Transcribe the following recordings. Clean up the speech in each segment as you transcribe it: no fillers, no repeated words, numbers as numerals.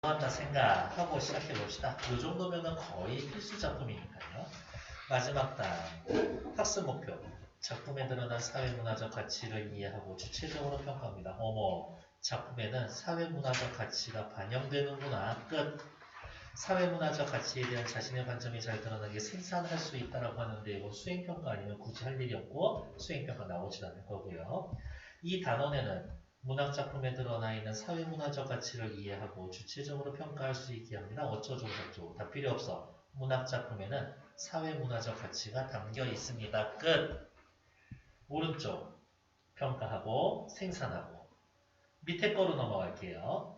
한다 생각하고 시작해 봅시다. 이 정도면은 거의 필수 작품이니까요. 마지막 단 학습 목표. 작품에 드러난 사회문화적 가치를 이해하고 주체적으로 평가합니다. 어머, 작품에는 사회문화적 가치가 반영되는구나. 끝. 사회문화적 가치에 대한 자신의 관점이 잘 드러나게 생산할 수 있다라고 하는데 이건 수행평가 아니면 굳이 할 일이 없고 수행평가 나오지도 않을 거고요. 이 단원에는 문학작품에 드러나 있는 사회문화적 가치를 이해하고 주체적으로 평가할 수 있게 합니다. 어쩌고저쩌고 다 필요 없어. 문학작품에는 사회문화적 가치가 담겨 있습니다. 끝. 오른쪽 평가하고 생산하고 밑에 거로 넘어갈게요.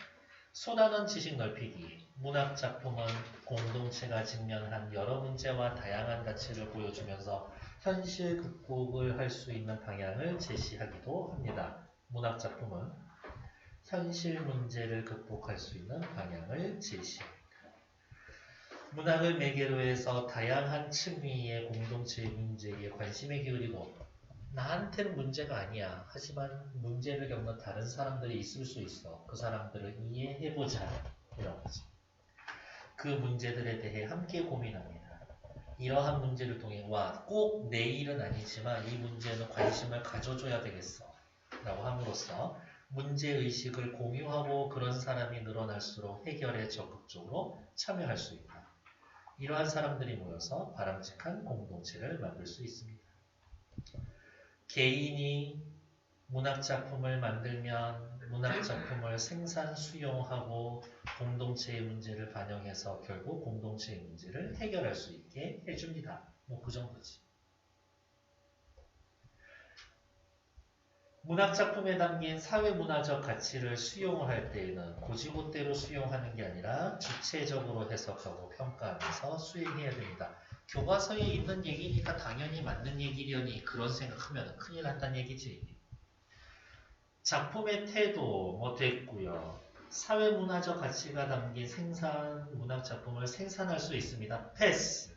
쏟아놓은 지식 넓히기. 문학작품은 공동체가 직면한 여러 문제와 다양한 가치를 보여주면서 현실 극복을 할 수 있는 방향을 제시하기도 합니다. 문학작품은 현실 문제를 극복할 수 있는 방향을 제시합니다. 문학을 매개로 해서 다양한 층위의 공동체의 문제에 관심을 기울이고 나한테는 문제가 아니야. 하지만 문제를 겪는 다른 사람들이 있을 수 있어. 그 사람들을 이해해보자. 이런 거지. 그 문제들에 대해 함께 고민합니다. 이러한 문제를 통해 꼭 내 일은 아니지만 이 문제는 관심을 가져줘야 되겠어. 라고 함으로써 문제의식을 공유하고 그런 사람이 늘어날수록 해결에 적극적으로 참여할 수 있다. 이러한 사람들이 모여서 바람직한 공동체를 만들 수 있습니다. 개인이 문학작품을 만들면 문학작품을 생산, 수용하고 공동체의 문제를 반영해서 결국 공동체의 문제를 해결할 수 있게 해줍니다. 뭐 그 정도지. 문학작품에 담긴 사회문화적 가치를 수용을 할 때에는 고지고대로 수용하는 게 아니라 주체적으로 해석하고 평가하면서 수행해야 됩니다. 교과서에 있는 얘기니까 당연히 맞는 얘기려니 그런 생각하면 큰일 났다는 얘기지. 작품의 태도 뭐 됐고요. 사회문화적 가치가 담긴 생산 문학작품을 생산할 수 있습니다. 패스.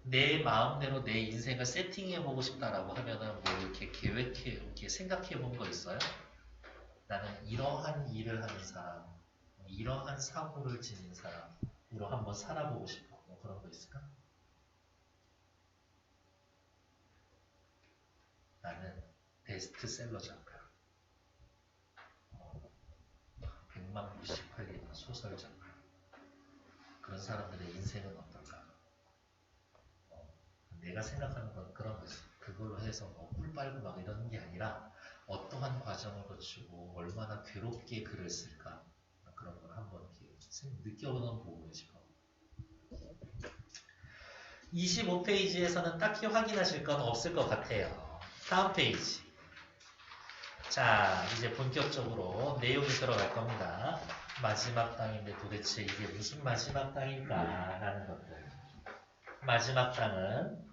내 마음대로 내 인생을 세팅해보고 싶다라고 하면은 뭐 이렇게 계획해, 이렇게 생각해본 거 있어요? 나는 이러한 일을 하는 사람, 이러한 사고를 지닌 사람으로 한번 살아보고 싶어. 뭐 그런 거 있을까? 나는 베스트셀러 작가, 100만 부씩 팔리는 소설 작가, 그런 사람들의 인생은 어떨까? 내가 생각하는 건 그런 거지. 그걸로 해서 꿀 빨고 막 이러는 게 아니라 어떠한 과정을 거치고 얼마나 괴롭게 글을 쓸까 그런 걸 한번 이렇게 느껴보는 부분이죠. 25페이지에서는 딱히 확인하실 건 없을 것 같아요. 다음 페이지. 자, 이제 본격적으로 내용이 들어갈 겁니다. 마지막 땅인데 도대체 이게 무슨 마지막 땅일까 라는 것들. 마지막 땅은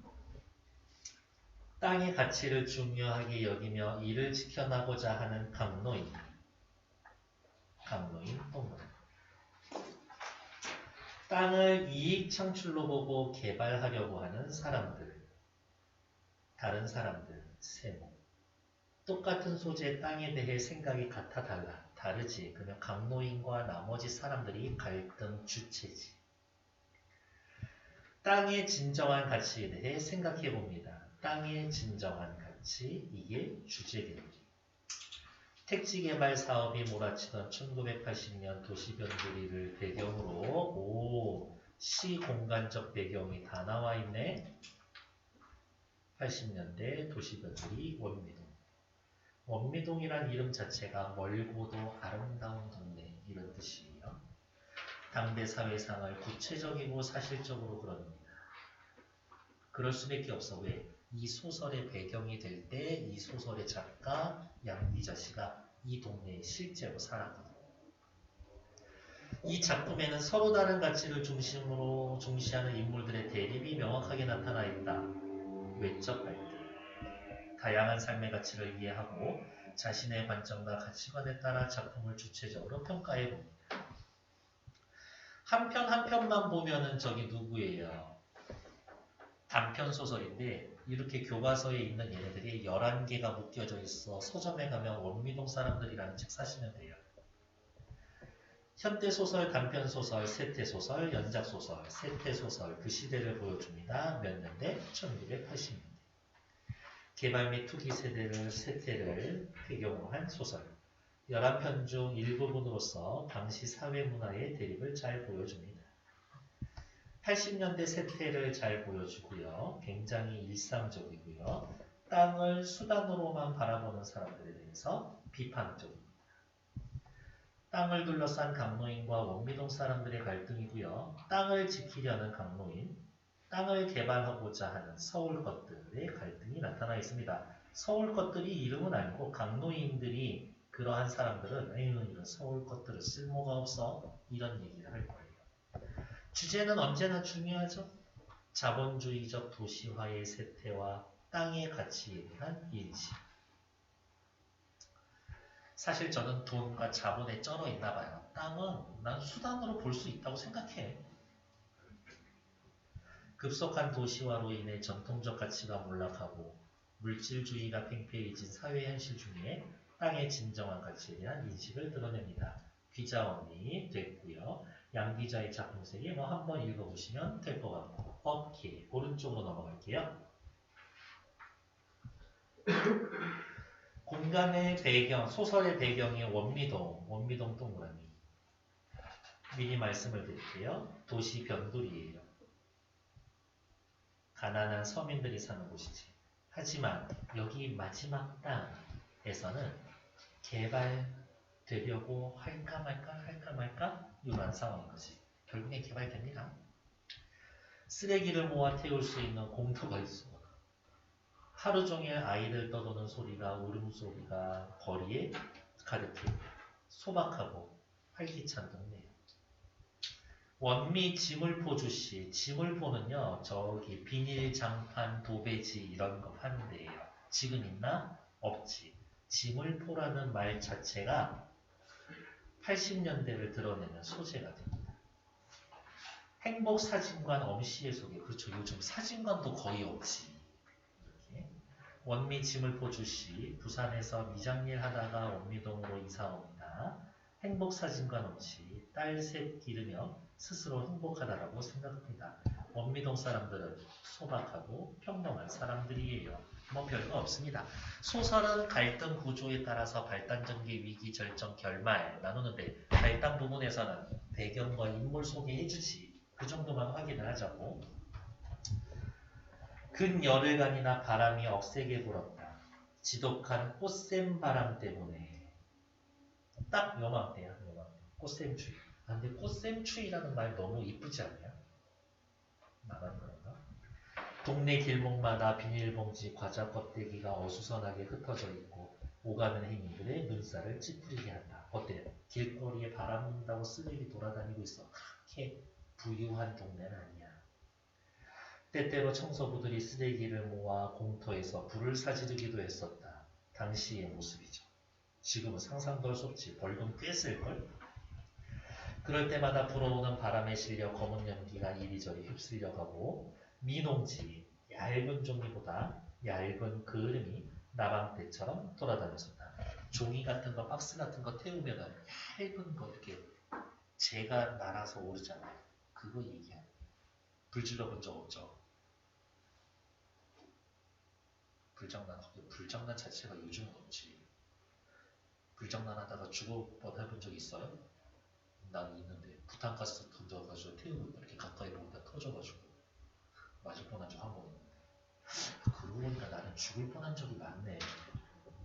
땅의 가치를 중요하게 여기며 이를 지켜나고자 하는 강노인 동물. 땅을 이익 창출로 보고 개발하려고 하는 사람들, 다른 사람들, 세모. 똑같은 소재의 땅에 대해 생각이 같아 다르지. 그러면 강노인과 나머지 사람들이 갈등 주체지. 땅의 진정한 가치에 대해 생각해 봅니다. 땅의 진정한 가치, 이게 주제입니다. 택지개발 사업이 몰아치던 1980년 도시변두리를 배경으로 시공간적 배경이 다 나와 있네. 80년대 도시변두리 원미동. 원미동이란 이름 자체가 멀고도 아름다운 동네 이런 뜻이에요. 당대 사회상을 구체적이고 사실적으로 그립니다. 그럴 수밖에 없어. 왜? 이 소설의 배경이 될 때 이 소설의 작가 양비자 씨가 이 동네에 실제로 살았거든요. 이 작품에는 서로 다른 가치를 중심으로 중시하는 인물들의 대립이 명확하게 나타나 있다. 외적 갈등. 다양한 삶의 가치를 이해하고 자신의 관점과 가치관에 따라 작품을 주체적으로 평가해 봅니다. 한 편 한 편만 보면은 저기 누구예요? 단편 소설인데 이렇게 교과서에 있는 얘네들이 11개가 묶여져 있어. 서점에 가면 원미동 사람들이라는 책 사시면 돼요. 현대소설, 단편소설, 세태소설, 연작소설, 세태소설 그 시대를 보여줍니다. 몇 년대? 1980년대. 개발 및 투기 세대를 세태를 배경으로 한 소설. 11편 중 일부분으로서 당시 사회문화의 대립을 잘 보여줍니다. 80년대 세태를 잘 보여주고요. 굉장히 일상적이고요. 땅을 수단으로만 바라보는 사람들에 대해서 비판적입니다. 땅을 둘러싼 강노인과 원미동 사람들의 갈등이고요. 땅을 지키려는 강노인, 땅을 개발하고자 하는 서울 것들의 갈등이 나타나 있습니다. 서울 것들이 이름은 알고 강노인들이 그러한 사람들은 이런 서울 것들은 쓸모가 없어 이런 얘기를 할 거예요. 주제는 언제나 중요하죠. 자본주의적 도시화의 세태와 땅의 가치에 대한 인식. 사실 저는 돈과 자본에 쩔어 있나 봐요. 땅은 난 수단으로 볼 수 있다고 생각해. 급속한 도시화로 인해 전통적 가치가 몰락하고 물질주의가 팽배해진 사회 현실 중에 땅의 진정한 가치에 대한 인식을 드러냅니다. 기자언니 됐고요. 양 기자의 작품세계 한번 읽어보시면 될 것 같고. 오케이. 오른쪽으로 넘어갈게요. 공간의 배경, 소설의 배경이 원미동 동그라미. 미리 말씀을 드릴게요. 도시 변두리예요. 가난한 서민들이 사는 곳이지. 하지만 여기 마지막 땅에서는 개발되려고 할까 말까 이런 상황인 거지. 결국엔 개발됩니다. 쓰레기를 모아 태울 수 있는 공터가 있어. 하루 종일 아이들 떠도는 소리가 울음소리가 거리에 가득해. 소박하고 활기찬 동네예요. 원미 지물포주시. 지물포는요. 저기 비닐 장판 도배지 이런 거 파는 데예요. 지금 있나? 없지. 지물포라는 말 자체가 80년대를 드러내는 소재가 됩니다. 행복사진관 엄씨의 소개. 그렇죠. 요즘 사진관도 거의 없지. 이렇게. 원미 지물포주시. 부산에서 미장일 하다가 원미동으로 이사 옵니다. 행복사진관 엄씨. 딸 셋 기르며 스스로 행복하다라고 생각합니다. 원미동 사람들은 소박하고 평범한 사람들이에요. 별거 없습니다. 소설은 갈등 구조에 따라서 발단전개, 위기, 절정, 결말 나누는데 발단 부분에서는 배경과 인물 소개해주지. 그 정도만 확인을 하자고. 근 열흘간이나 바람이 억세게 불었다. 지독한 꽃샘 바람 때문에. 딱 요맘때야. 꽃샘 추위. 근데 꽃샘 추위라는 말 너무 이쁘지 않냐? 나만 그런가? 동네 길목마다 비닐봉지, 과자 껍데기가 어수선하게 흩어져 있고 오가는 행인들의 눈살을 찌푸리게 한다. 어때요? 길거리에 바람 분다고 쓰레기 돌아다니고 있어. 그렇게 부유한 동네는 아니야. 때때로 청소부들이 쓰레기를 모아 공터에서 불을 사지르기도 했었다. 당시의 모습이죠. 지금은 상상도 할 수 없지. 벌금 꽤 쓸걸? 그럴 때마다 불어오는 바람에 실려 검은 연기가 이리저리 휩쓸려가고 미농지, 얇은 종이보다 얇은 그을음이 나방떼처럼 돌아다녔었다. 종이 같은 거, 박스 같은 거 태우면은 얇은 거 이렇게 재가 날아서 오르잖아요. 그거 얘기하는 거예요. 불 질러본 적 없죠? 불장난 자체가 요즘은 없지. 불장난 하다가 죽을 뻔해본 적 있어요? 난 있는데 부탄가스 던져가지고 태우고 이렇게 가까이 보다 터져가지고 맞을 뻔한 적 한 번 있는데 그러고 보니까 나는 죽을 뻔한 적이 많네.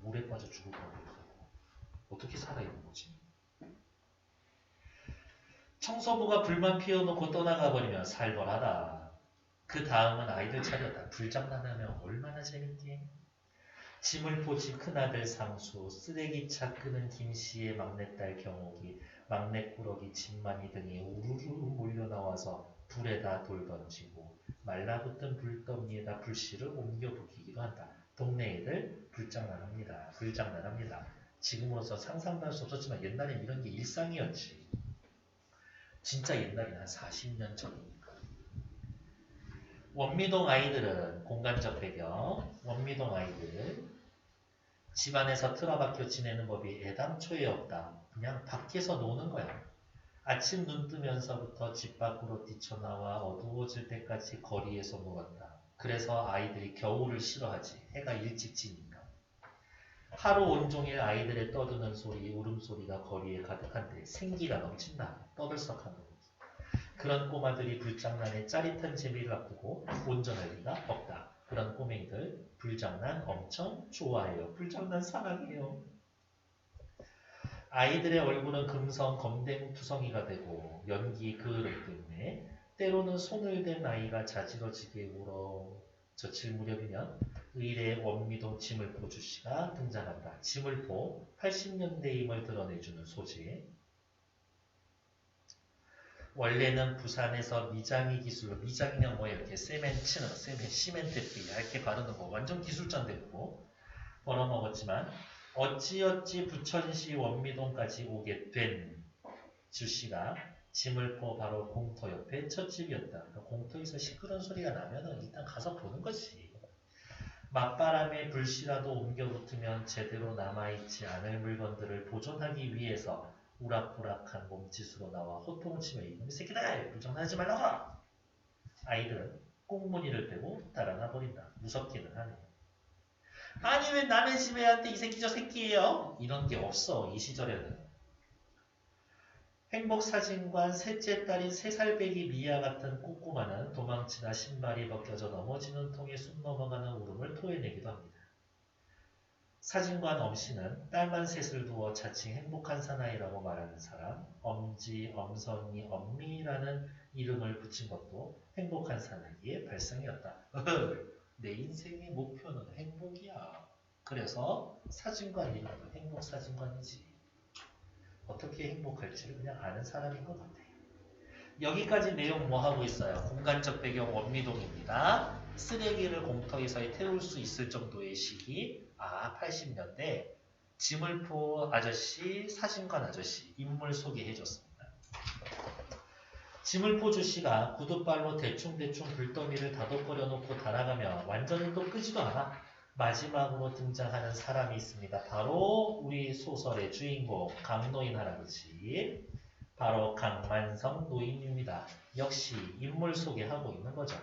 물에 빠져 죽을 뻔했고 어떻게 살아있는 거지? 청소부가 불만 피워놓고 떠나가 버리면 살벌하다. 그 다음은 아이들 차렸다. 불장난하면 얼마나 재밌게. 지물포지 큰아들 상수, 쓰레기차 끄는 김씨의 막내딸 경옥이, 막내꾸러기 진만이 등이 우르르 몰려나와서 불에다 돌 던지고 말라붙은 불더미에다 불씨를 옮겨 붙이기도 한다. 동네 애들 불장난합니다. 지금으로서 상상도 할 수 없었지만 옛날엔 이런 게 일상이었지. 진짜 옛날이 한 40년 전이니까. 원미동 아이들은 공간적 배경, 원미동 아이들 집안에서 틀어박혀 지내는 법이 애당초에 없다. 그냥 밖에서 노는 거야. 아침 눈 뜨면서부터 집 밖으로 뛰쳐나와 어두워질 때까지 거리에서 놀았다. 그래서 아이들이 겨울을 싫어하지. 해가 일찍 지니까. 하루 온종일 아이들의 떠드는 소리, 울음소리가 거리에 가득한데 생기가 넘친다. 떠들썩한 거. 그런 꼬마들이 불장난에 짜릿한 재미를 앞두고 온전할 리가 없다. 그런 꼬맹이들 불장난 엄청 좋아해요. 불장난 사랑해요. 아이들의 얼굴은 금성 검댕투성이가 되고 연기 그을 때문에 때로는 손을 댄 아이가 자지러지게 울어 젖힐 무렵이면 의례의 원미동 지물포 주씨가 등장한다. 지물포 80년대임을 드러내주는 소재. 원래는 부산에서 미장이 기술로, 미장이면 뭐예요? 이렇게 세멘 치는 거, 시멘트 얇게 바르는 거, 완전 기술자인데 그거 벌어먹었지만 어찌어찌 부천시 원미동까지 오게 된 주씨가 지물포 바로 공터 옆에 찻집이었다. 그러니까 공터에서 시끄러운 소리가 나면은 일단 가서 보는 거지. 맞바람에 불씨라도 옮겨 붙으면 제대로 남아있지 않을 물건들을 보존하기 위해서 우락부락한 몸짓으로 나와 호통치며 이놈의 새끼들! 불장난하지 말라고! 아이들은 꽁무니를 빼고 달아나 버린다. 무섭기는 하네. 아니 왜 남의 집 애한테 이 새끼 저 새끼예요? 이런 게 없어 이 시절에는. 행복사진관 셋째 딸인 3살배기 미아 같은 꼬꼬마는 도망치다 신발이 벗겨져 넘어지는 통에 숨 넘어가는 울음을 토해내기도 합니다. 사진관 엄씨는 딸만 셋을 두어 자칭 행복한 사나이라고 말하는 사람, 엄지, 엄선이, 엄미라는 이름을 붙인 것도 행복한 사나이의 발상이었다. 내 인생의 목표는 행복이야. 그래서 사진관 이름도 행복사진관이지. 어떻게 행복할지를 그냥 아는 사람인 것 같아요. 여기까지 내용 뭐 하고 있어요? 공간적 배경 원미동입니다. 쓰레기를 공터에서 태울 수 있을 정도의 시기, 80년대 지물포 아저씨, 사진관 아저씨 인물 소개해줬습니다. 지물포 주씨가 구두발로 대충대충 불더미를 다독거려 놓고 달아가며 완전히 또 끄지도 않아. 마지막으로 등장하는 사람이 있습니다. 바로 우리 소설의 주인공 강노인 할아버지, 바로 강만성 노인입니다. 역시 인물 소개하고 있는 거죠.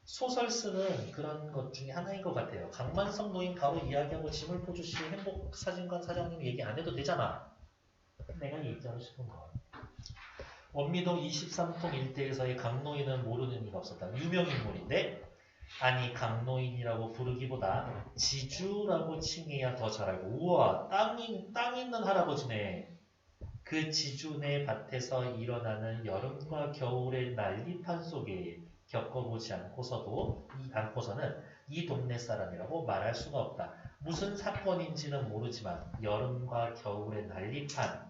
소설 쓰는 그런 것 중에 하나인 것 같아요. 강만성 노인 바로 이야기하고 지물포 주씨 행복사진관 사장님 얘기 안 해도 되잖아. 내가 얘기하고 싶은 거. 원미동 23통 일대에서의 강노인은 모르는 이가 없었다. 유명인물인데 아니 강노인이라고 부르기보다 지주라고 칭해야 더 잘 알고, 우와 땅 있는 할아버지네. 그 지주네 밭에서 일어나는 여름과 겨울의 난리판 속에 겪어보지 않고서는 이 동네 사람이라고 말할 수가 없다. 무슨 사건인지는 모르지만 여름과 겨울의 난리판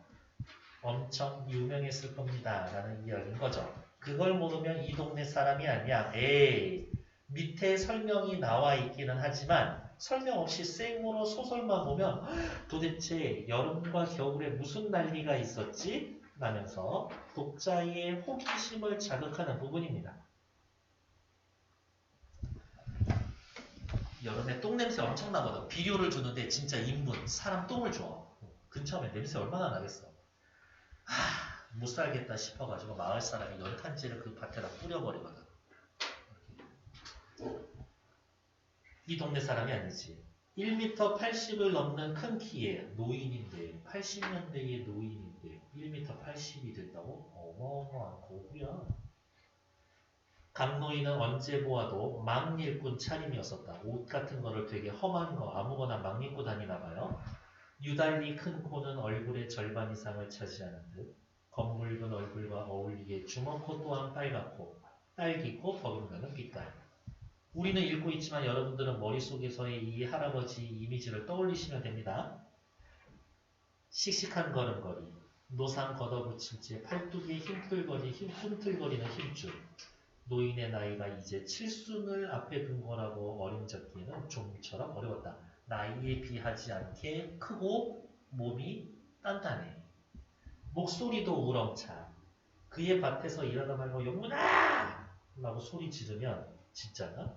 엄청 유명했을 겁니다 라는 이야기인 거죠. 그걸 모르면 이 동네 사람이 아니야. 에이, 밑에 설명이 나와 있기는 하지만 설명 없이 생으로 소설만 보면 도대체 여름과 겨울에 무슨 난리가 있었지? 라면서 독자의 호기심을 자극하는 부분입니다. 여름에 똥냄새 엄청 나거든. 비료를 주는데 진짜 인분, 사람 똥을 줘. 근처에 냄새 얼마나 나겠어. 못 살겠다 싶어가지고 마을 사람이 연탄재를 그 밭에다 뿌려버리거든. 이 동네 사람이 아니지. 1m 80을 넘는 큰 키의 노인인데, 80년대의 노인인데 1m 80이 된다고? 어마어마한 고구야. 강노인은 언제 보아도 막 일꾼 차림이었었다. 옷 같은 거를 되게 험한 거 아무거나 막 입고 다니나 봐요. 유달리 큰 코는 얼굴의 절반 이상을 차지하는 듯 검붉은 얼굴과 어울리게 주먹코 또한 빨갛고 딸기코 버금가는 빛깔. 우리는 읽고 있지만 여러분들은 머릿속에서의 이 할아버지 이미지를 떠올리시면 됩니다. 씩씩한 걸음걸이, 노상 걷어붙인 채 팔뚝에 힘틀거리는 힘줄. 노인의 나이가 이제 칠순을 앞에 둔 거라고 어림잡기에는 좀처럼 어려웠다. 나이에 비하지 않게 크고 몸이 단단해. 목소리도 우렁차. 그의 밭에서 일하다 말고 영문아! 라고 소리 지르면 진짜가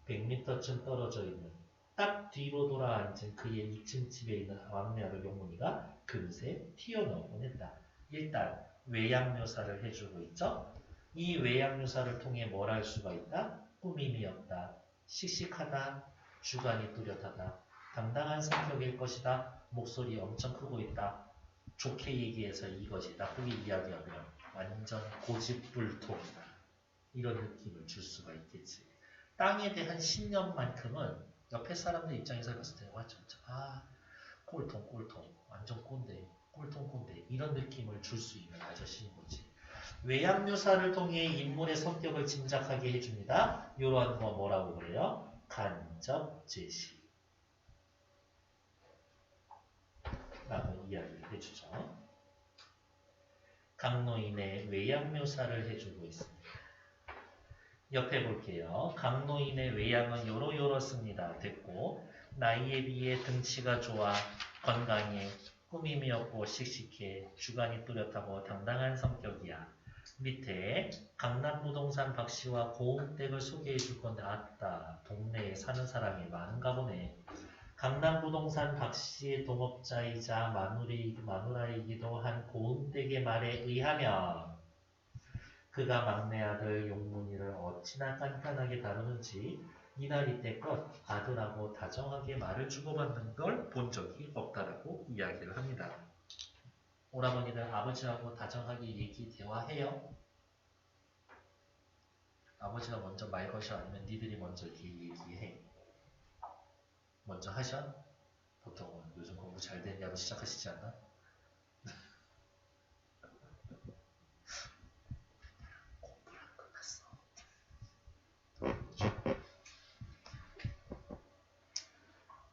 100m쯤 떨어져 있는 딱 뒤로 돌아 앉은 그의 2층 집에 있는 막내 아들 용문이가 금세 튀어나오곤 했다. 일단 외양 묘사를 해주고 있죠. 이 외양 묘사를 통해 뭘 할 수가 있다? 꾸밈이 없다. 씩씩하다. 주관이 뚜렷하다. 당당한 성격일 것이다. 목소리 엄청 크고 있다. 좋게 얘기해서 이것이 나쁘게 이야기하면 완전 고집불통이다. 이런 느낌을 줄 수가 있겠지. 땅에 대한 신념만큼은 옆에 사람들 입장에서 봤을 때 완전 꼴통 완전 꼰대 꼴통 이런 느낌을 줄 수 있는 아저씨인 거지. 외양 묘사를 통해 인물의 성격을 짐작하게 해줍니다. 이런 거 뭐라고 그래요? 간접 제시 라고 이야기를 해주죠. 강노인의 외양 묘사를 해주고 있습니다. 옆에 볼게요. 강노인의 외양은 요렇습니다. 됐고 나이에 비해 등치가 좋아 건강해 꾸밈이 없고 씩씩해 주관이 뚜렷하고 당당한 성격이야. 밑에 강남부동산 박씨와 고은댁을 소개해 줄 건데 아따 동네에 사는 사람이 많은가 보네. 강남부동산 박씨의 동업자이자 마누라이기도 한 고은댁의 말에 의하면 그가 막내 아들 용문이를 어찌나 깐깐하게 다루는지 이날 이때껏 아들하고 다정하게 말을 주고받는 걸 본 적이 없다라고 이야기를 합니다. 오라버니들 아버지하고 다정하게 대화해요? 아버지가 먼저 말 거셔 아니면 니들이 먼저 이렇게 얘기해? 먼저 하셔? 보통은 요즘 공부 잘 됐냐고 시작하시지 않나? 공부를 안 끝났어.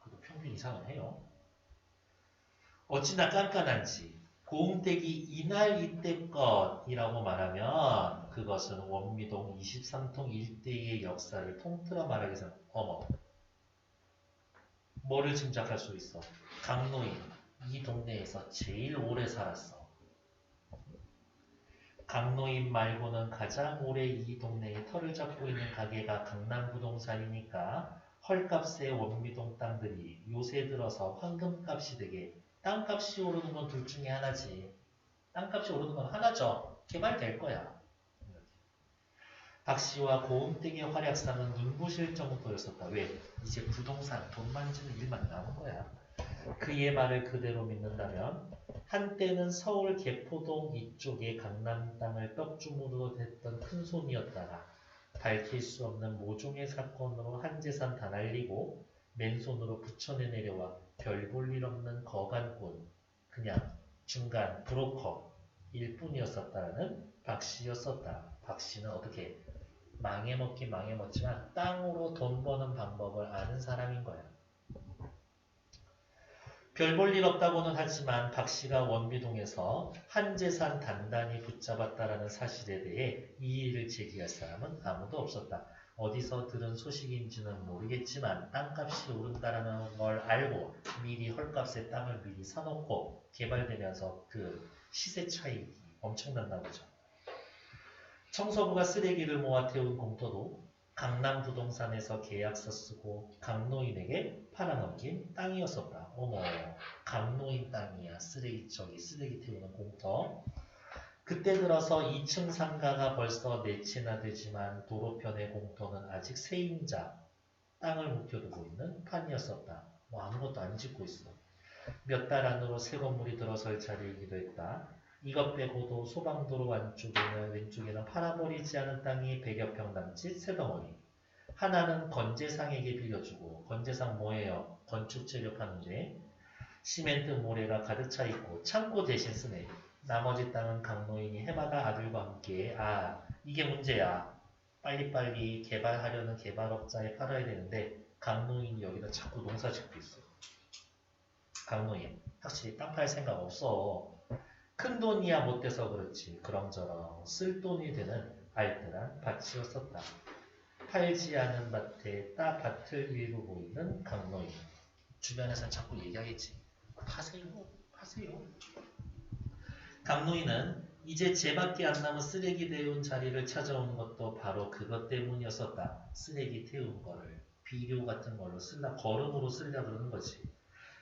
그래도 평균 이상은 해요. 어찌나 깐깐한지 고흥댁이 이날 이때껏이라고 말하면 그것은 원미동 23통 일대의 역사를 통틀어 말하기 위해서 어머 뭐를 짐작할 수 있어? 강노인 이 동네에서 제일 오래 살았어. 강노인 말고는 가장 오래 이 동네에 털을 잡고 있는 가게가 강남부동산이니까 헐값의 원미동 땅들이 요새 들어서 황금값이 되게 땅값이 오르는 건 둘 중에 하나지. 땅값이 오르는 건 하나죠. 개발될 거야. 박씨와 고은댁의 활약상은 눈부실 정도였었다. 왜? 이제 부동산, 돈 만지는 일만 남은 거야. 그의 말을 그대로 믿는다면 한때는 서울 개포동 이쪽에 강남 땅을 떡주무로 댔던 큰손이었다가 밝힐 수 없는 모종의 사건으로 한 재산 다 날리고 맨손으로 부천에 내려와 별 볼 일 없는 거간꾼, 그냥 중간 브로커일 뿐이었었다는 박씨였었다. 박씨는 어떻게 망해먹긴 망해먹지만 땅으로 돈 버는 방법을 아는 사람인 거야. 별 볼 일 없다고는 하지만 박씨가 원미동에서 한재산 단단히 붙잡았다라는 사실에 대해 이의를 제기할 사람은 아무도 없었다. 어디서 들은 소식인지는 모르겠지만 땅값이 오른다라는 걸 알고 미리 헐값의 땅을 미리 사놓고 개발되면서 그 시세 차익이 엄청났나 보죠. 청소부가 쓰레기를 모아 태운 공터도 강남부동산에서 계약서 쓰고 강노인에게 팔아넘긴 땅이었었다. 어머, 강노인 땅이야. 쓰레기 태우는 공터. 그때 들어서 2층 상가가 벌써 4채나 되지만 도로편의 공터는 아직 세임자 땅을 묵혀두고 있는 판이었었다. 뭐 아무것도 안 짓고 있어. 몇 달 안으로 새 건물이 들어설 자리이기도 했다. 이것 빼고도 소방도로 왼쪽에는 팔아버리지 않은 땅이 100여 평 남짓 세 덩어리. 하나는 건재상에게 빌려주고, 건재상 뭐예요? 건축재료 파는데 시멘트 모래가 가득 차 있고 창고 대신 쓰네. 나머지 땅은 강노인이 해마다 아들과 함께 이게 문제야. 빨리빨리 개발하려는 개발업자에 팔아야 되는데 강노인이 여기다 자꾸 농사 짓고 있어. 강노인 확실히 땅 팔 생각 없어. 큰돈이야 못돼서 그렇지. 그렁저렁 쓸 돈이 되는 알뜰한 밭이었었다. 팔지 않은 밭에 밭을 일구고 있는 강노인. 주변에서는 자꾸 얘기하겠지. 파세요. 강노인은 이제 쟤밖에 안 남은 쓰레기 데운 자리를 찾아오는 것도 바로 그것 때문이었었다. 쓰레기 태운 거를 비료 같은 걸로 걸음으로 쓰려 그러는 거지.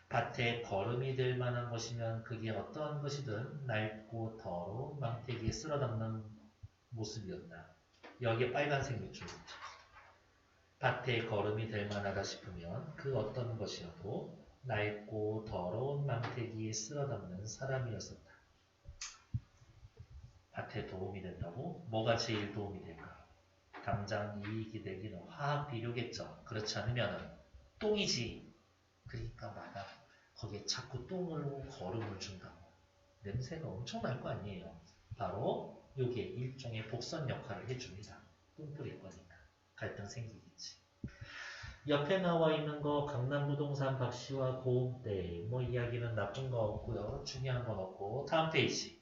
밭에 거름이 될 만한 것이면 그게 어떠한 것이든 낡고 더러운 망태기에 쓸어담는 모습이었다. 여기에 빨간색 밑줄. 밭에 거름이 될 만하다 싶으면 그 어떤 것이어도 낡고 더러운 망태기에 쓸어담는 사람이었었다. 밭에 도움이 된다고? 뭐가 제일 도움이 될까? 당장 이익이 되기는 화학 비료겠죠. 그렇지 않으면 똥이지. 그러니까 마다 거기에 자꾸 똥을 거름을 준다고. 냄새가 엄청 날 거 아니에요. 바로 요게 일종의 복선 역할을 해줍니다. 똥 뿌릴 거니까. 갈등 생기겠지. 옆에 나와 있는 거 강남부동산 박씨와 고음대 뭐 이야기는 나쁜 거 없고요. 중요한 건 없고 다음 페이지.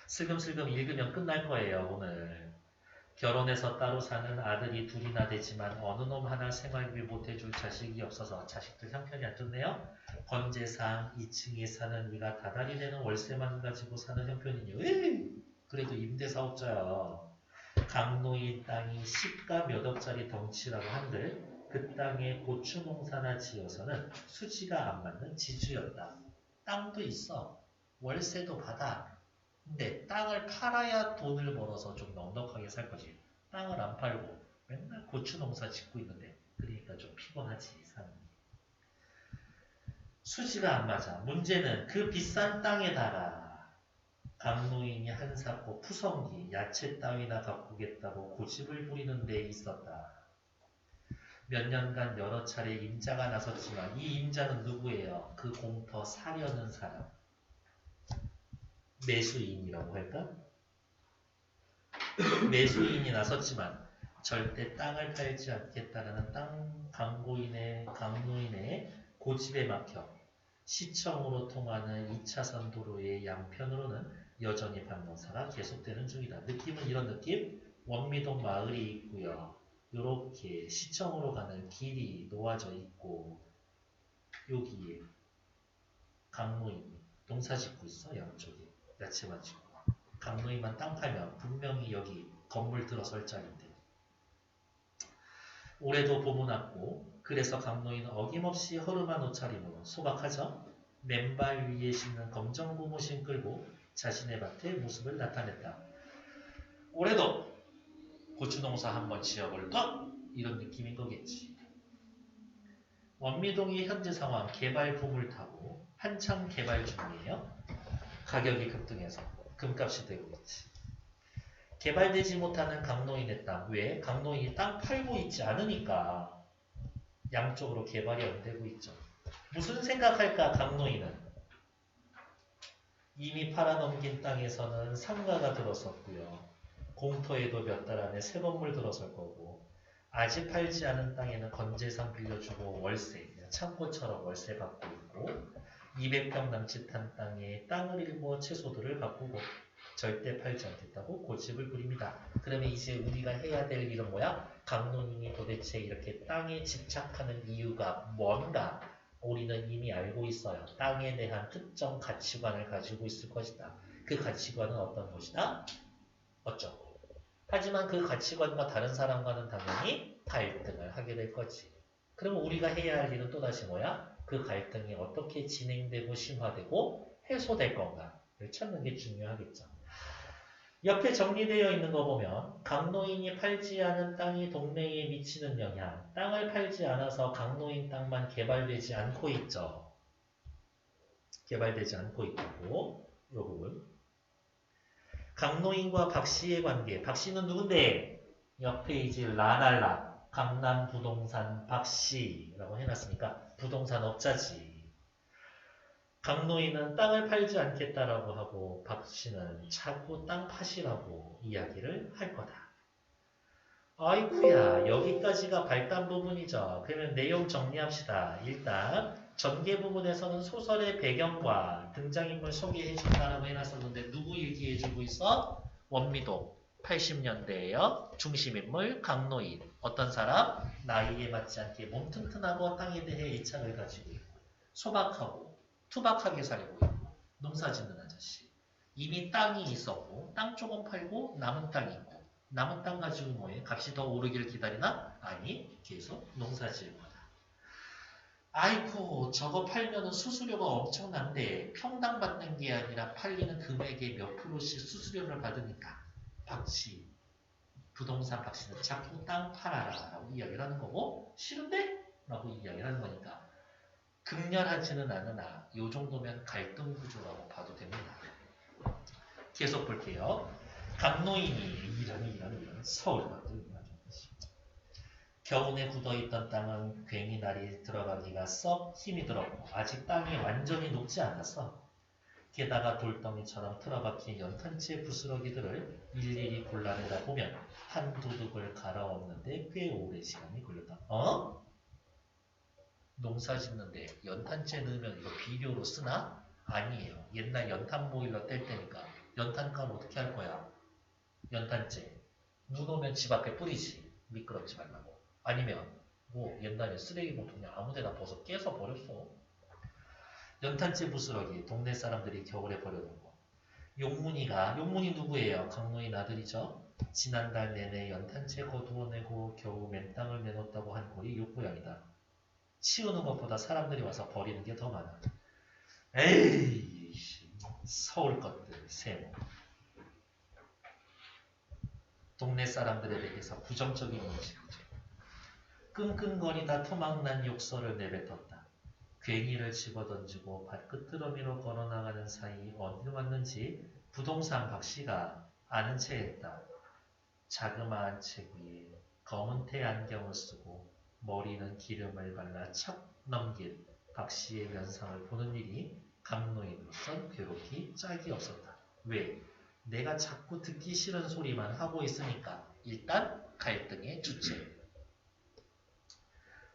슬금슬금 읽으면 끝날 거예요. 오늘. 결혼해서 따로 사는 아들이 둘이나 되지만 어느 놈 하나 생활비 보태줄 자식이 없어서 자식들 형편이 안 좋네요. 건재상 2층에 사는 위가 다달이 되는 월세만 가지고 사는 형편이니 그래도 임대사업자야. 강노인 땅이 시가 몇 억짜리 덩치라고 한들 그 땅에 고추 농사나 지어서는 수지가 안 맞는 지주였다. 땅도 있어. 월세도 받아. 근데 땅을 팔아야 돈을 벌어서 좀 넉넉하게 살 거지. 땅을 안 팔고 맨날 고추 농사 짓고 있는데 그러니까 좀 피곤하지 사람이. 수지가 안 맞아. 문제는 그 비싼 땅에다가 강노인이 한사코 푸성기, 야채 따위나 가꾸겠다고 고집을 부리는 데 있었다. 몇 년간 여러 차례 임자가 나섰지만 이 임자는 누구예요? 그 공터 사려는 사람. 매수인이라고 할까? 매수인이 나섰지만 절대 땅을 팔지 않겠다라는 강노인의 고집에 막혀 시청으로 통하는 2차선 도로의 양편으로는 여전히 방문사가 계속되는 중이다. 느낌은 이런 느낌? 원미동 마을이 있고요. 요렇게 시청으로 가는 길이 놓아져 있고 여기에 강노인이 농사 짓고 있어. 양쪽에 야채만 짓고. 강노인만 땅 팔면 분명히 여기 건물 들어설 자리인데. 올해도 봄은 왔고 그래서 강노인은 어김없이 허름한 옷차림으로 소박하죠. 맨발 위에 신는 검정 고무신 끌고 자신의 밭의 모습을 나타냈다. 올해도 고추농사 한번 지어볼까? 이런 느낌인 거겠지. 원미동의 현재 상황 개발 붐을 타고 한창 개발 중이에요. 가격이 급등해서 금값이 되고 있지. 개발되지 못하는 강노인의 땅. 왜? 강노인이 땅 팔고 있지 않으니까 양쪽으로 개발이 안 되고 있죠. 무슨 생각할까 강노인은? 이미 팔아넘긴 땅에서는 상가가 들어섰고요. 공터에도 몇 달 안에 새 건물 들어설 거고 아직 팔지 않은 땅에는 건재상 빌려주고 월세, 창고처럼 월세 받고 있고 200평 남짓한 땅에 땅을 일궈 채소들을 바꾸고 절대 팔지 않겠다고 고집을 부립니다. 그러면 이제 우리가 해야 될 일은 뭐야? 강노인이 도대체 이렇게 땅에 집착하는 이유가 뭔가 우리는 이미 알고 있어요. 땅에 대한 특정 가치관을 가지고 있을 것이다. 그 가치관은 어떤 것이다? 어쩌고. 하지만 그 가치관과 다른 사람과는 당연히 갈등을 하게 될 거지. 그러면 우리가 해야 할 일은 또다시 뭐야? 그 갈등이 어떻게 진행되고 심화되고 해소될 건가를 찾는 게 중요하겠죠. 옆에 정리되어 있는 거 보면 강노인이 팔지 않은 땅이 동네에 미치는 영향, 땅을 팔지 않아서 강노인 땅만 개발되지 않고 있죠. 개발되지 않고 있고 이 부분. 강노인과 박씨의 관계, 박씨는 누군데? 옆 페이지 라날라, 강남부동산 박씨라고 해놨으니까 부동산 업자지. 강노인은 땅을 팔지 않겠다라고 하고 박씨는 자꾸 땅 파시라고 이야기를 할 거다. 아이쿠야, 여기까지가 발단 부분이죠. 그러면 내용 정리합시다. 일단 전개 부분에서는 소설의 배경과 등장인물 소개해준다라고 해놨었는데 누구 얘기해주고 있어? 원미동 80년대에요. 중심인물 강노인. 어떤 사람? 나이에 맞지 않게 몸 튼튼하고 땅에 대해 애착을 가지고 있고 소박하고 투박하게 살고 있고 농사 짓는 아저씨. 이미 땅이 있었고 땅 조금 팔고 남은 땅이 있고 남은 땅 가지고 뭐해? 값이 더 오르길 기다리나? 아니 계속 농사 지을 거다. 아이고 저거 팔면은 수수료가 엄청난데 평당 받는 게 아니라 팔리는 금액의 몇 프로씩 수수료를 받으니까 박씨 부동산 박씨는 자꾸 땅 팔아라 라고 이야기를 하는 거고 싫은데? 라고 이야기를 하는 거니까 극렬하지는 않으나 요 정도면 갈등 구조라고 봐도 됩니다. 계속 볼게요. 강노인이 이런 서울 같은 겨우내 굳어있던 땅은 괜히 날이 들어가기가 썩 힘이 들었고 아직 땅이 완전히 녹지 않아서 게다가 돌덩이처럼 틀어박힌 연탄재 부스러기들을 일일이 골라내다 보면 한 도둑을 갈아엎는데 꽤 오랜 시간이 걸렸다. 어? 농사 짓는데 연탄재 넣으면 이거 비료로 쓰나? 아니에요. 옛날 연탄 보일러 뗄 때니까 연탄가루 어떻게 할 거야? 연탄재. 눈 오면 집 앞에 뿌리지. 미끄럽지 말라고. 아니면 뭐 옛날에 쓰레기봉투 그냥 아무데나 벗어 깨서 버렸어. 연탄재 부스러기 동네 사람들이 겨울에 버려둔 거. 용문이 누구예요? 강노인 아들이죠. 지난달 내내 연탄재 거두어내고 겨우 맨땅을 내놓았다고 한 꼴이 욕고양이다. 치우는 것보다 사람들이 와서 버리는 게 더 많아. 에이 서울 것들 세모. 동네 사람들에 대해서 부정적인 인식이죠. 끙끙거리다 토막난 욕설을 내뱉었다. 괜히를 집어던지고 발끝드러미로 걸어나가는 사이 어디 왔는지 부동산 박씨가 아는 체 했다. 자그마한 책 위에 검은 테 안경을 쓰고 머리는 기름을 발라 척 넘긴 박씨의 면상을 보는 일이 강노인으로선 괴롭기 짝이 없었다. 왜? 내가 자꾸 듣기 싫은 소리만 하고 있으니까 일단 갈등의 주체.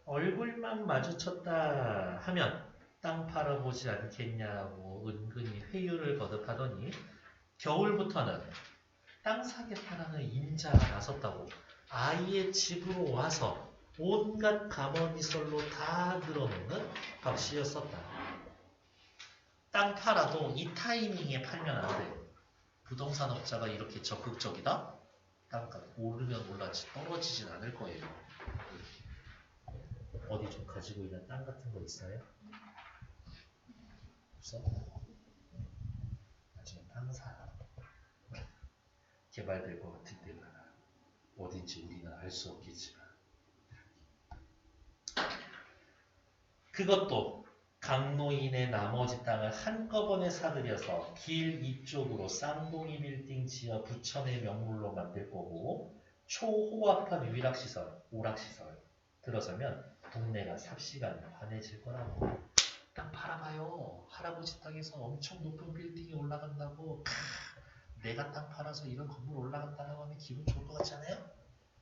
얼굴만 마주쳤다 하면 땅 팔아보지 않겠냐고 은근히 회유를 거듭하더니 겨울부터는 땅 사겠다라는 인자가 나섰다고 아이의 집으로 와서 온갖 가머니설로 다 늘어놓는 박씨였었다. 땅 팔아도 이 타이밍에 팔면 안 돼. 부동산 업자가 이렇게 적극적이다? 땅값 오르면 올라지 떨어지진 않을 거예요. 어디 좀 가지고 있는 땅 같은 거 있어요? 없어? 나중에 땅 사. 개발될 것 같은 데가 어딘지 우리는 알 수 없겠지만 그것도 강노인의 나머지 땅을 한꺼번에 사들여서 길 이쪽으로 쌍둥이 빌딩 지어 부천의 명물로 만들 거고 초호합한 위락시설, 오락시설 들어서면 동네가 삽시간에 환해질 거라고. 땅 팔아봐요. 할아버지 땅에서 엄청 높은 빌딩이 올라간다고. 내가 땅 팔아서 이런 건물 올라간다고 하면 기분 좋을 것 같지 않아요?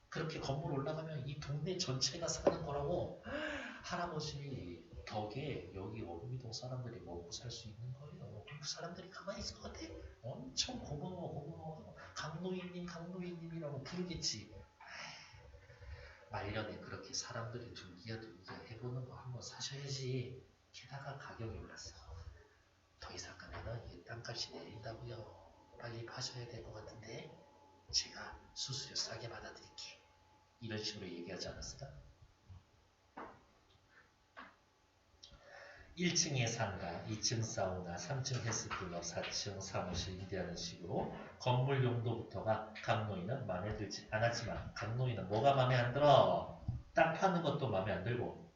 그렇게 건물 올라가면 이 동네 전체가 사는 거라고. 할아버지 덕에 여기 어부이동 사람들이 먹고 살 수 있는 거예요. 그 사람들이 가만히 있을 것 같아? 엄청 고마워. 강노인님이라고 부르겠지. 말년에 그렇게 사람들이 둘기야 해보는 거 한번 사셔야지. 게다가 가격이 올랐어. 더 이상 가면은 이 땅값이 내린다고요. 빨리 파셔야 될 것 같은데 제가 수수료 싸게 받아드릴게. 이런 식으로 얘기하지 않았을까? 1층에 상가, 2층 사우나, 3층 헬스클럽, 4층 사무실 임대하는 식으로 건물 용도부터가 강노인은 마음에 들지 않았지만 강노인은 뭐가 마음에 안 들어? 땅 파는 것도 마음에 안 들고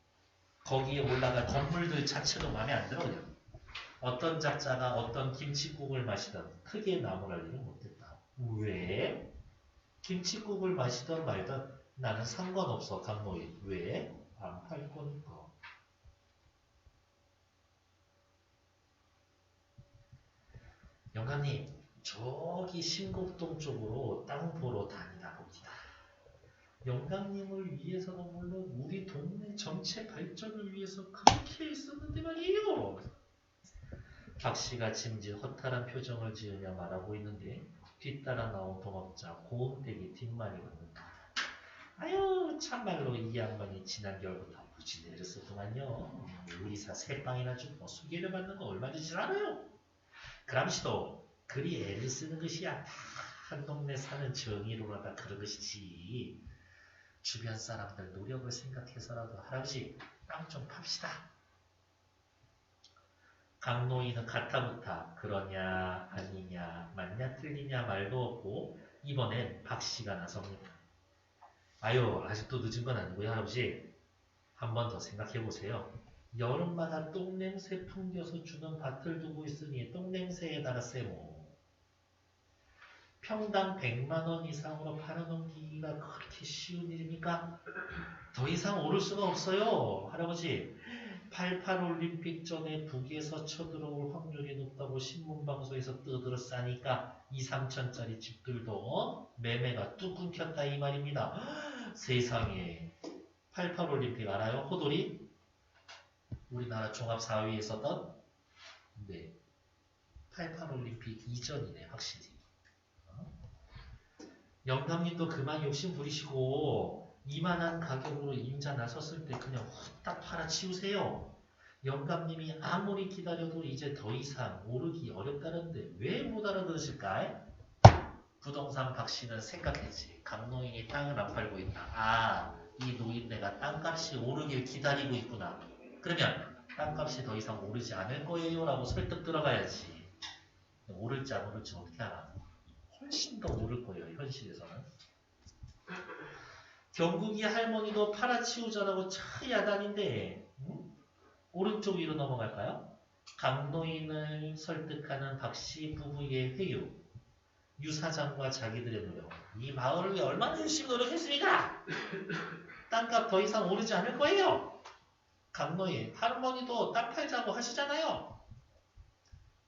거기에 올라갈 건물들 자체도 마음에 안 들어. 그냥 어떤 작자가 어떤 김칫국을 마시던 크게 나무랄 일은 못했다. 왜? 김칫국을 마시던 말던 나는 상관없어. 강노인. 왜? 안 팔 거니까. 영감님, 저기 신곡동 쪽으로 땅 보러 다니다 봅니다. 영감님을 위해서는 물론 우리 동네 전체 발전을 위해서 그렇게 했었는데 말이에요. 박씨가 짐짓 허탈한 표정을 지으며 말하고 있는데 뒤따라 나온 동업자 고은댁이 뒷말이 받는다. 아유 참말로 이 양반이 지난 겨울부터 무지 내렸었더만요. 우리사 세 방이나 주고 수개를 받는 거 얼마든지 알아요. 그람시도 그리 애를 쓰는 것이야. 다 한 동네 사는 정의로라다 그런 것이지. 주변 사람들 노력을 생각해서라도 할아버지 땅 좀 팝시다. 강노인은 가타부타 그러냐 아니냐 맞냐 틀리냐 말도 없고 이번엔 박씨가 나섭니다. 아유 아직도 늦은 건 아니고요 할아버지. 한 번 더 생각해 보세요. 여름마다 똥냄새 풍겨서 주는 밭을 두고 있으니 똥냄새에다가 세모. 평당 100만원 이상으로 팔아넘기기가 그렇게 쉬운 일입니까? 더 이상 오를 수가 없어요. 할아버지. 88올림픽 전에 북에서 쳐들어올 확률이 높다고 신문방송에서 떠들었으니까 2, 3천짜리 집들도 매매가 뚝 끊겼다 이 말입니다. 세상에. 88올림픽 알아요? 호돌이? 우리나라 종합 4위에 있었던? 네. 88올림픽 이전이네 확실히. 영감님도 그만 욕심 부리시고 이만한 가격으로 임자 나섰을 때 그냥 후딱 팔아치우세요. 영감님이 아무리 기다려도 이제 더 이상 오르기 어렵다는데 왜 못 알아들으실까? 부동산 박씨는 생각했지. 강노인이 땅을 안 팔고 있다. 아, 이 노인네가 땅값이 오르길 기다리고 있구나. 그러면 땅값이 더 이상 오르지 않을 거예요 라고 설득 들어가야지. 오를지 안 오를지 어떻게 알아? 훨씬 더 오를 거예요. 현실에서는. 경국이 할머니도 팔아치우자라고 차 야단인데 오른쪽 위로 넘어갈까요? 강노인을 설득하는 박씨 부부의 회유. 유 사장과 자기들의 노력. 이 마을을 위해 얼마나 열심히 노력했습니까? 땅값 더 이상 오르지 않을 거예요. 강노인 할머니도 땅 팔자고 하시잖아요.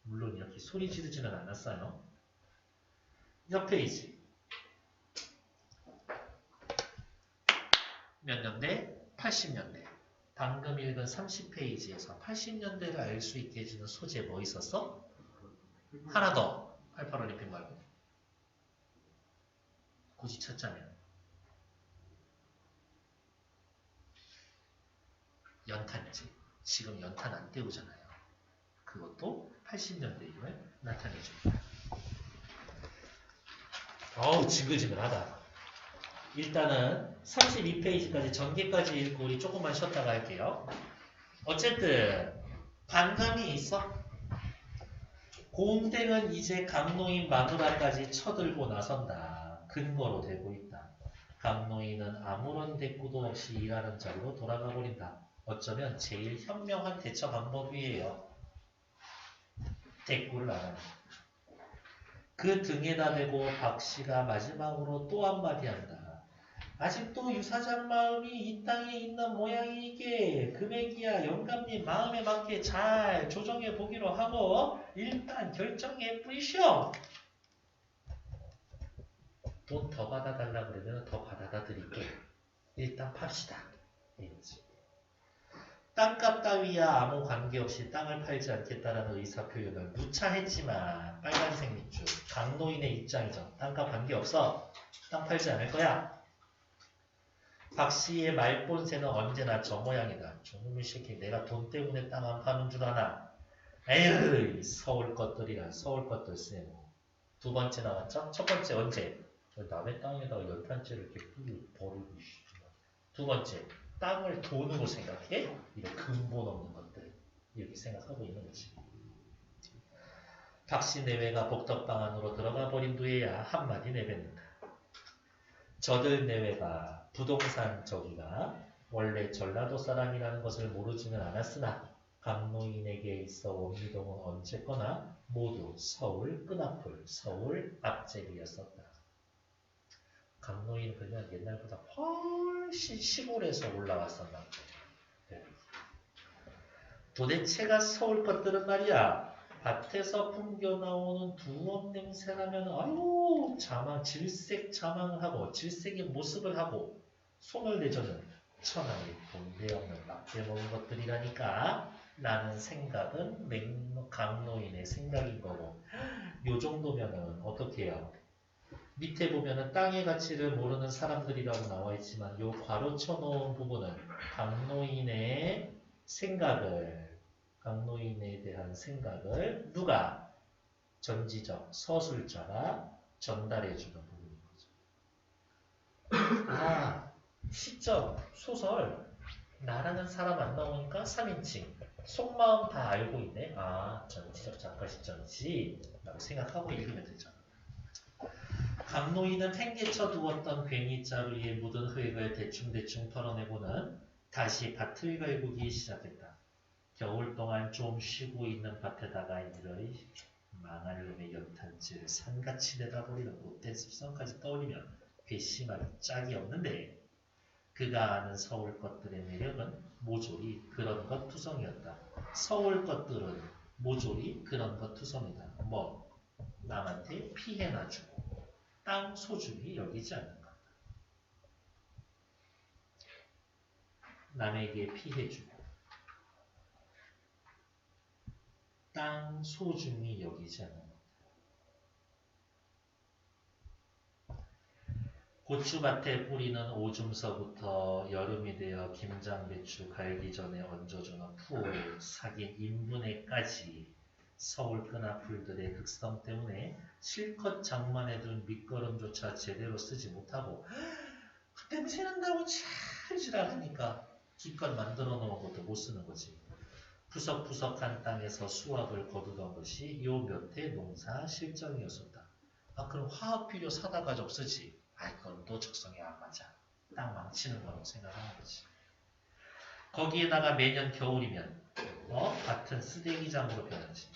물론 이렇게 소리 지르지는 않았어요. 옆 페이지. 몇 년대? 80년대. 방금 읽은 30페이지에서 80년대를 알 수 있게 해주는 소재 뭐 있었어? 하나 더. 88올림픽 말고. 굳이 찾자면. 연탄재. 지금 연탄 안 때우잖아요. 그것도 80년대임을 나타내줍니다. 어우 지글지글하다. 일단은 32페이지까지 전개까지 읽고 우리 조금만 쉬었다가 할게요. 어쨌든 반감이 있어. 곰탱은 이제 강노인 마누라까지 쳐들고 나선다. 근거로 되고 있다. 강노인은 아무런 대꾸도 없이 일하는 자리로 돌아가 버린다. 어쩌면 제일 현명한 대처 방법이에요. 대꾸를 안 하는. 그 등에다 대고 박씨가 마지막으로 또 한마디 한다. 아직도 유사장 마음이 이 땅에 있는 모양이기에 금액이야 영감님 마음에 맞게 잘 조정해 보기로 하고 일단 결정해 뿌리시오. 돈 더 받아달라 그러면 더 받아다 드릴게. 일단 팝시다. 땅값 따위야 아무 관계없이 땅을 팔지 않겠다라는 의사표현을 누차 했지만 빨간색 밑줄 강노인의 입장이죠. 땅값 관계없어. 땅 팔지 않을 거야. 박씨의 말본새는 언제나 저 모양이다. 저놈의 새끼 내가 돈 때문에 땅 안 파는 줄 아나. 에휴 서울 것들이라 서울 것들 쓰고. 두 번째 나왔죠? 첫 번째 언제? 남의 땅에다가 연탄재를 이렇게 버리고 두 번째 땅을 돈으로 생각해? 이런 근본 없는 것들 이렇게 생각하고 있는 거지. 박씨 내외가 복덕방 안으로 들어가 버린 뒤에야 한마디 내뱉는다. 저들 내외가 부동산 저기가 원래 전라도 사람이라는 것을 모르지는 않았으나 강노인에게 있어 원미동은 언제거나 모두 서울 끈앞을 서울 앞제비였었다. 강노인 그냥 옛날보다 훨씬 시골에서 올라왔었나 보다. 도대체가 서울 것들은 말이야. 밭에서 풍겨 나오는 두업 냄새나면 아유 자망 질색 자망을 하고 질색의 모습을 하고 손을 내저는 천하의 본데 없는 막대 먹은 것들이라니까. 라는 생각은 강노인의 생각인 거고 요 정도면은 어떻게 해요? 밑에 보면은 땅의 가치를 모르는 사람들이라고 나와 있지만 요 괄호 쳐놓은 부분은 강노인의 대한 생각을 누가 전지적 서술자가 전달해주는 부분인 거죠. 아, 시적, 소설, 나라는 사람 안 나오니까 3인칭. 속마음 다 알고 있네. 아, 전지적 작가 시점이지. 라고 생각하고 읽으면 되죠. 강노인은 팽개쳐 두었던 괭이자루 위에 묻은 흙을 대충대충 털어내고는 다시 밭을 갈구기 시작했다. 겨울 동안 좀 쉬고 있는 밭에다가 이를 망할 놈의 연탄재를 산같이 내다버리는 못된 습성까지 떠올리면 괘씸하기 짝이 없는데 그가 아는 서울 것들의 매력은 모조리 그런 것 투성이었다. 서울 것들은 모조리 그런 것 투성이다. 뭐 남한테 피해나 주고 땅 소중히 여기지 않는 것. 남에게 피해 주고 땅 소중히 여기지 않는 것. 고추밭에 뿌리는 오줌서부터 여름이 되어 김장, 배추 갈기 전에 얹어주는 푸, 사긴 인분에까지 서울 끈앞풀들의 극성 때문에 실컷 장만해둔 밑거름조차 제대로 쓰지 못하고 냄새 난다고 잘 지랄하니까 기껏 만들어 놓은 것도 못 쓰는 거지. 푸석푸석한 땅에서 수확을 거두던 것이 요 몇 해 농사 실정이었었다. 아 그럼 화학비료 사다 가지고 쓰지. 아이 그건 또 적성에 안 맞아. 땅 망치는 거라고 생각하는 거지. 거기에다가 매년 겨울이면 밭은 쓰레기장으로 변하지.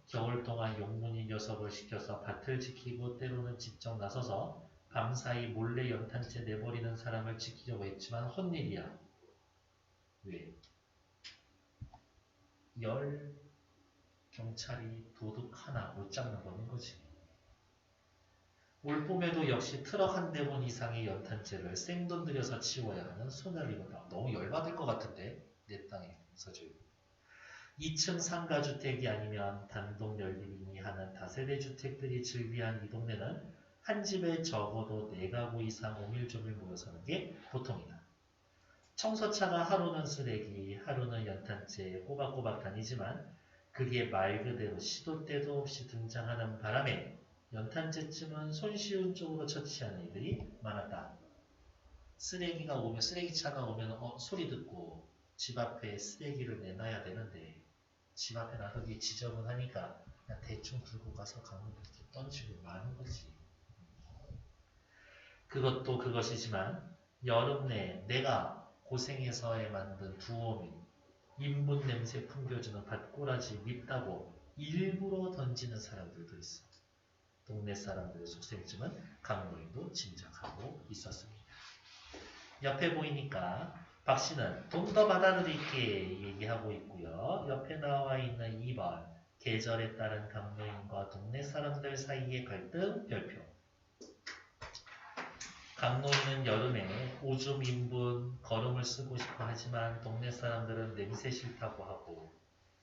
겨울 동안 용문인 녀석을 시켜서 밭을 지키고 때로는 직접 나서서 밤사이 몰래 연탄재 내버리는 사람을 지키려고 했지만 헛일이야. 왜? 열 경찰이 도둑 하나 못 잡는 거는 거지. 올 봄에도 역시 트럭 한 대분 이상의 연탄재를 생돈 들여서 치워야 하는 소멸이거다. 너무 열받을 것 같은데 내 땅에서 지금 2층 상가주택이 아니면 단독 연립이니 하는 다세대 주택들이 즐비한 이 동네는 한 집에 적어도 4가구 이상 오밀조밀 모여 사는 게 보통이다. 청소차가 하루는 쓰레기, 하루는 연탄재 꼬박꼬박 다니지만 그게 말 그대로 시도 때도 없이 등장하는 바람에 연탄재쯤은 손쉬운 쪽으로 처치하는 이들이 많았다. 쓰레기가 오면 쓰레기차가 오면 소리 듣고 집 앞에 쓰레기를 내놔야 되는데 집 앞에 놔두기 지저분하니까 그냥 대충 들고 가서 강물에 던지고 마는 거지. 그것도 그것이지만 여름 내 내가 고생해서 만든 두어미 인분 냄새 풍겨주는 밭꼬라지 밉다고 일부러 던지는 사람들도 있어. 동네 사람들의 속셈쯤은 강노인도 짐작하고 있었습니다. 옆에 보이니까 박 씨는 돈 더 받아드릴게 얘기하고 있고요. 옆에 나와 있는 2번 계절에 따른 강노인과 동네 사람들 사이의 갈등 별표. 강노인은 여름에 오줌 인분 거름을 쓰고 싶어 하지만 동네 사람들은 냄새 싫다고 하고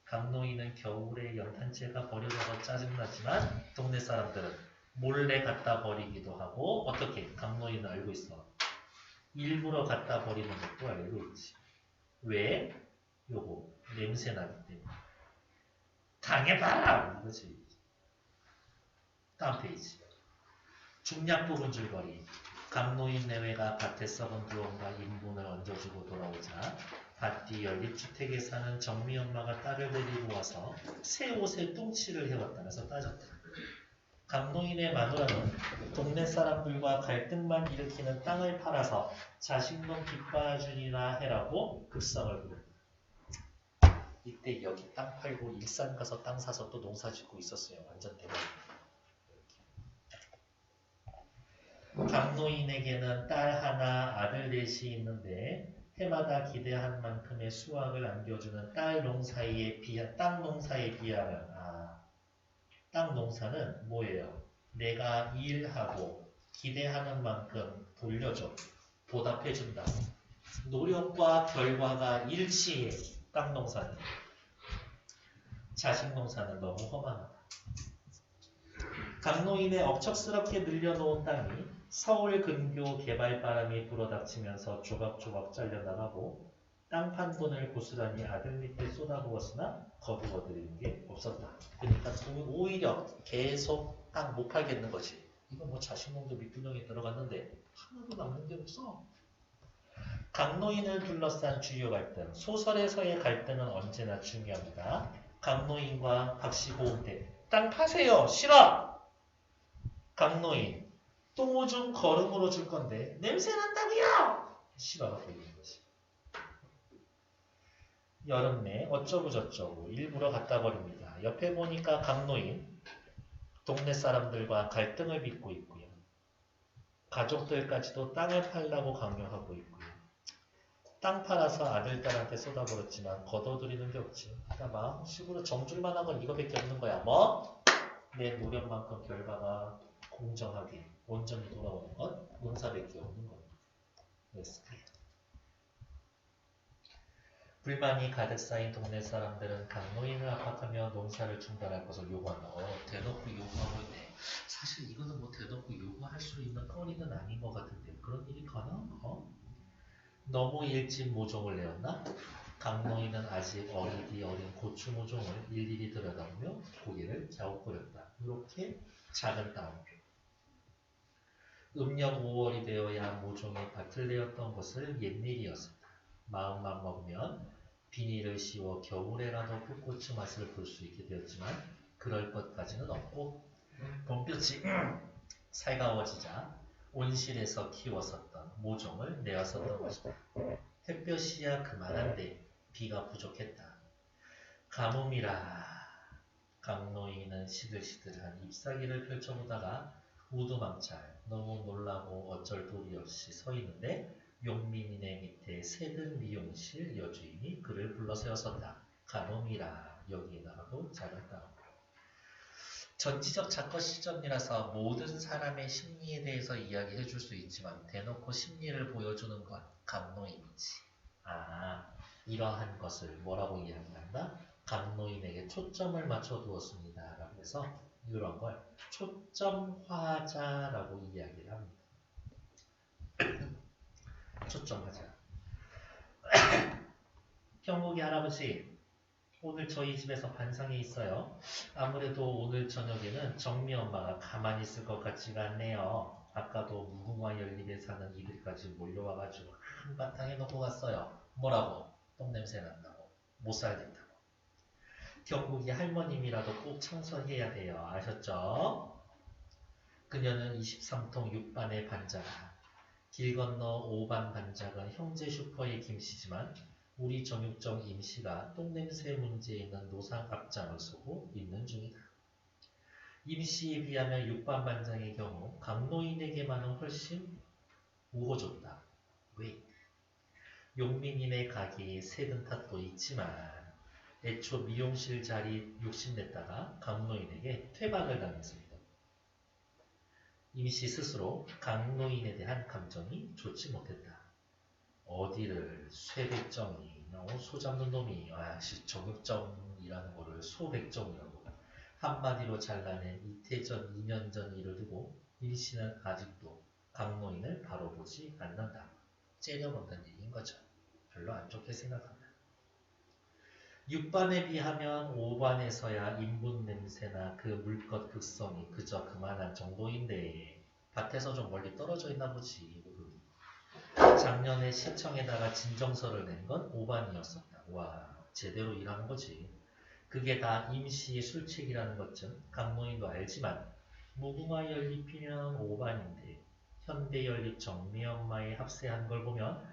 강노인은 겨울에 연탄재가 버려져서 짜증나지만 동네 사람들은 몰래 갖다 버리기도 하고 어떻게 강노인은 알고 있어. 일부러 갖다 버리는 것도 알고 있지. 왜? 요거 냄새 나기 때문에. 당해봐라! 이거지. 다음 페이지. 중량 부분 줄거리. 강노인 내외가 밭에 썩은 두엄과 인분을 얹어주고 돌아오자 밭 뒤 연립주택에 사는 정미 엄마가 딸을 데리고 와서 새 옷에 뚱치를 해왔다면서 따졌다. 강노인의 마누라는 동네 사람들과 갈등만 일으키는 땅을 팔아서 자식놈 기뻐하주니나 해라고 극성을 부렸다. 이때 여기 땅 팔고 일산 가서 땅 사서 또 농사 짓고 있었어요. 완전 대박입니다. 강노인에게는 딸 하나, 아들 넷이 있는데 해마다 기대한 만큼의 수확을 안겨주는 땅 농사에 비하면 땅 농사는 뭐예요? 내가 일하고 기대하는 만큼 돌려줘. 보답해준다. 노력과 결과가 일치해. 땅 농사는. 자식 농사는 너무 험하다. 강노인의 억척스럽게 늘려놓은 땅이 서울 근교 개발바람이 불어닥치면서 조각조각 잘려나가고 땅 판 돈을 고스란히 아들 밑에 쏟아부었으나 거두어들이는 게 없었다. 그러니까 오히려 계속 땅 못 팔겠는 거지. 이거 뭐 자식놈도 밑분양에 들어갔는데 하나도 남는 게 없어. 강노인을 둘러싼 주요 갈등. 소설에서의 갈등은 언제나 중요합니다. 강노인과 박씨고운대. 땅 파세요. 싫어. 강노인. 똥 좀 거름으로 줄 건데 냄새 난다고요. 싫어하고 있는 거지. 여름내 어쩌고 저쩌고 일부러 갖다 버립니다. 옆에 보니까 강노인. 동네 사람들과 갈등을 빚고 있고요. 가족들까지도 땅을 팔라고 강요하고 있고요. 땅 팔아서 아들, 딸한테 쏟아버렸지만 걷어들이는 게 없지. 그러니까 마음식으로 정줄만 한 건 이거밖에 없는 거야. 뭐? 내 노력만큼 결과가 공정하게 온전히 돌아오는 건 농사밖에 없는 겁니다. 불만이 가득 쌓인 동네 사람들은 강노인을 압박하며 농사를 중단할 것을 요구한다. 대놓고 요구하고 있네. 사실 이거는 뭐 대놓고 요구할 수 있는 거리는 아닌 것 같은데 그런 일이 가능한가? 너무 일찍 모종을 내었나? 강노인은 아직 어린 고추 모종을 일일이 들여다보며 고개를 갸웃거렸다. 이렇게 작은 따옴표. 음력 5월이 되어야 모종이 밭을 내었던 것을 옛일이었었다. 마음만 먹으면 비닐을 씌워 겨울에라도 풋고추 맛을 볼 수 있게 되었지만 그럴 것까지는 없고 봄볕이 살가워지자 온실에서 키웠었던 모종을 내었었던 것이다. 햇볕이야 그만한데 비가 부족했다. 가뭄이라. 강노인은 시들시들한 잎사귀를 펼쳐보다가 우두망찰 너무 놀라고 어쩔 도리 없이 서 있는데 용민이네 밑에 새든 미용실 여주인이 그를 불러세웠었다. 가뭄이라. 여기에다가도 작은 따옴. 전지적 작거 시점이라서 모든 사람의 심리에 대해서 이야기해 줄 수 있지만 대놓고 심리를 보여주는 건 강노인이지. 이러한 것을 뭐라고 이야기한다? 강노인에게 초점을 맞춰 두었습니다. 라고 해서 이런 걸 초점화자라고 이야기를 합니다. 초점화자. 형국이 할아버지, 오늘 저희 집에서 반상이 있어요. 아무래도 오늘 저녁에는 정미 엄마가 가만히 있을 것 같지가 않네요. 아까도 무궁화 연립에 사는 이들까지 몰려와가지고 한바탕 해놓고 갔어요. 뭐라고? 똥냄새 난다고. 못 살겠다고. 경국이 할머님이라도 꼭 청소해야 돼요. 아셨죠? 그녀는 23통 6반의 반자라. 길 건너 5반 반작은 형제 슈퍼의 김씨지만 우리 정육점 임씨가 똥냄새 문제에 있는 노상 앞장을 서고 있는 중이다. 임씨에 비하면 6반 반장의 경우 강노인에게만은 훨씬 우호적이다. 왜? 용민이네 가게에 새든 탓도 있지만 애초 미용실 자리 욕심냈다가 강노인에게 퇴박을 당했습니다. 임씨 스스로 강노인에 대한 감정이 좋지 못했다. 어디를 쇠백정이 소 잡는 놈이 정육점이라는 거를 소백정이라고 한마디로 잘라낸 이태전 2년 전 일을 두고 임씨는 아직도 강노인을 바로 보지 않는다. 째려본다는 얘기인 거죠. 별로 안 좋게 생각한다. 6반에 비하면 5반에서야 인분 냄새나 그 물것 극성이 그저 그만한 정도인데 밭에서 좀 멀리 떨어져 있나 보지. 작년에 시청에다가 진정서를 낸 건 5반이었었다. 와, 제대로 일하는 거지. 그게 다 임시의 술책이라는 것쯤 강노인도 알지만 무궁화 연립이면 5반인데 현대연립 정미엄마에 합세한 걸 보면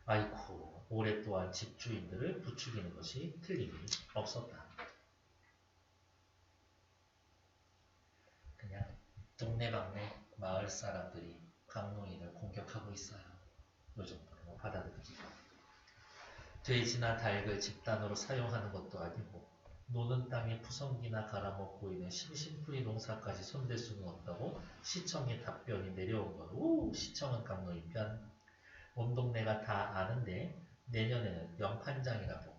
아이쿠 오랫동안 집주인들을 부추기는 것이 틀림이 없었다. 그냥 동네방네 마을 사람들이 강노인을 공격하고 있어요. 이 정도로 받아들이기. 돼지나 닭을 집단으로 사용하는 것도 아니고 노는 땅에 푸성기나 갈아먹고 있는 심심풀이 농사까지 손댈 수는 없다고 시청의 답변이 내려온 것. 시청은 강노인 편. 온 동네가 다 아는데 내년에는 영판장이라고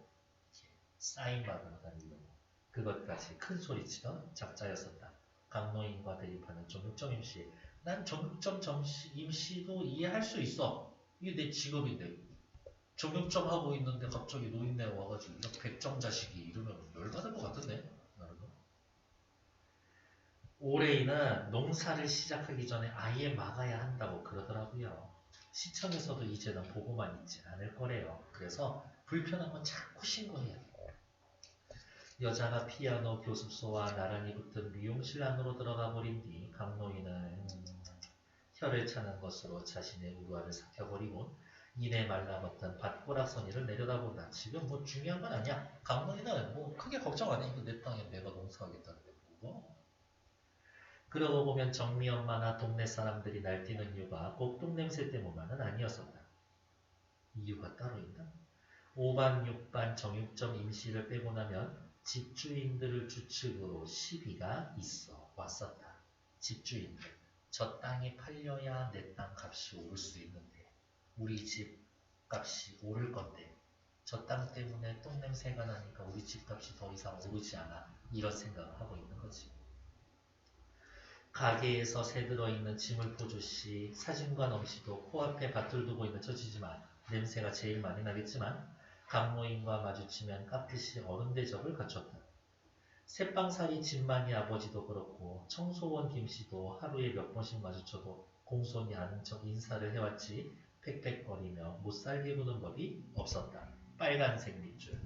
사인받으러 다니려고 그것까지 큰 소리치던 작자였었다. 강노인과 대립하는 정육점 임씨. 난 정육점 임씨도 이해할 수 있어. 이게 내 직업인데. 정육점 하고 있는데 갑자기 노인네가 와가지고 이런 백정 자식이 이러면 열받을 것 같은데. 올해는 농사를 시작하기 전에 아예 막아야 한다고 그러더라고요. 시청에서도 이제는 보고만 있지 않을 거래요. 그래서 불편한 건 자꾸 신고해야 돼. 여자가 피아노 교습소와 나란히 붙은 미용실 안으로 들어가 버린 뒤 강노인은 혀를 차는 것으로 자신의 우루화를 삭혀버리고 이내 말라붙은 밭고락선이를 내려다본다. 지금 뭐 중요한 건 아니야. 강노인은 뭐 크게 걱정 안 해. 이거 내 땅에 내가 농사하겠다는데 뭐. 그러고 보면 정미 엄마나 동네 사람들이 날뛰는 이유가 꼭 똥냄새 때문만은 아니었었다. 이유가 따로 있나? 5반, 6반 정육점 임시를 빼고 나면 집주인들을 주축으로 시비가 있어 왔었다. 집주인들. 저 땅이 팔려야 내 땅 값이 오를 수 있는데 우리 집 값이 오를 건데 저 땅 때문에 똥냄새가 나니까 우리 집 값이 더 이상 오르지 않아. 이런 생각을 하고 있는 거지. 가게에서 새 들어있는 지물포주씨, 사진관 엄씨도 코앞에 밭을 두고 있는 처지지만 냄새가 제일 많이 나겠지만 강모인과 마주치면 깍듯이 어른 대접을 갖췄다. 새빵살이 진만이 아버지도 그렇고 청소원 김씨도 하루에 몇 번씩 마주쳐도 공손히 아는 척 인사를 해왔지 팩팩거리며 못살게 구는 법이 없었다. 빨간색 밑줄.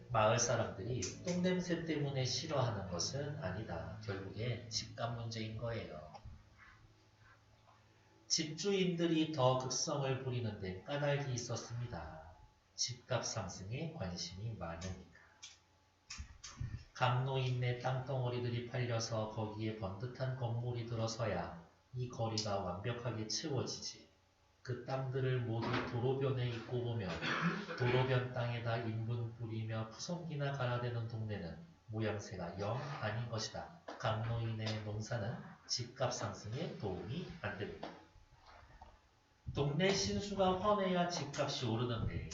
마을 사람들이 똥냄새 때문에 싫어하는 것은 아니다. 결국에 집값 문제인 거예요. 집주인들이 더 극성을 부리는 데 까닭이 있었습니다. 집값 상승에 관심이 많으니까. 강노인네 땅덩어리들이 팔려서 거기에 번듯한 건물이 들어서야 이 거리가 완벽하게 채워지지. 그 땅들을 모두 도로변에 입고 보면 도로변 땅에다 인분 뿌리며 푸성기나 갈아대는 동네는 모양새가 영 아닌 것이다. 강노인의 농사는 집값 상승에 도움이 안 됩니다. 동네 신수가 헌해야 집값이 오르는데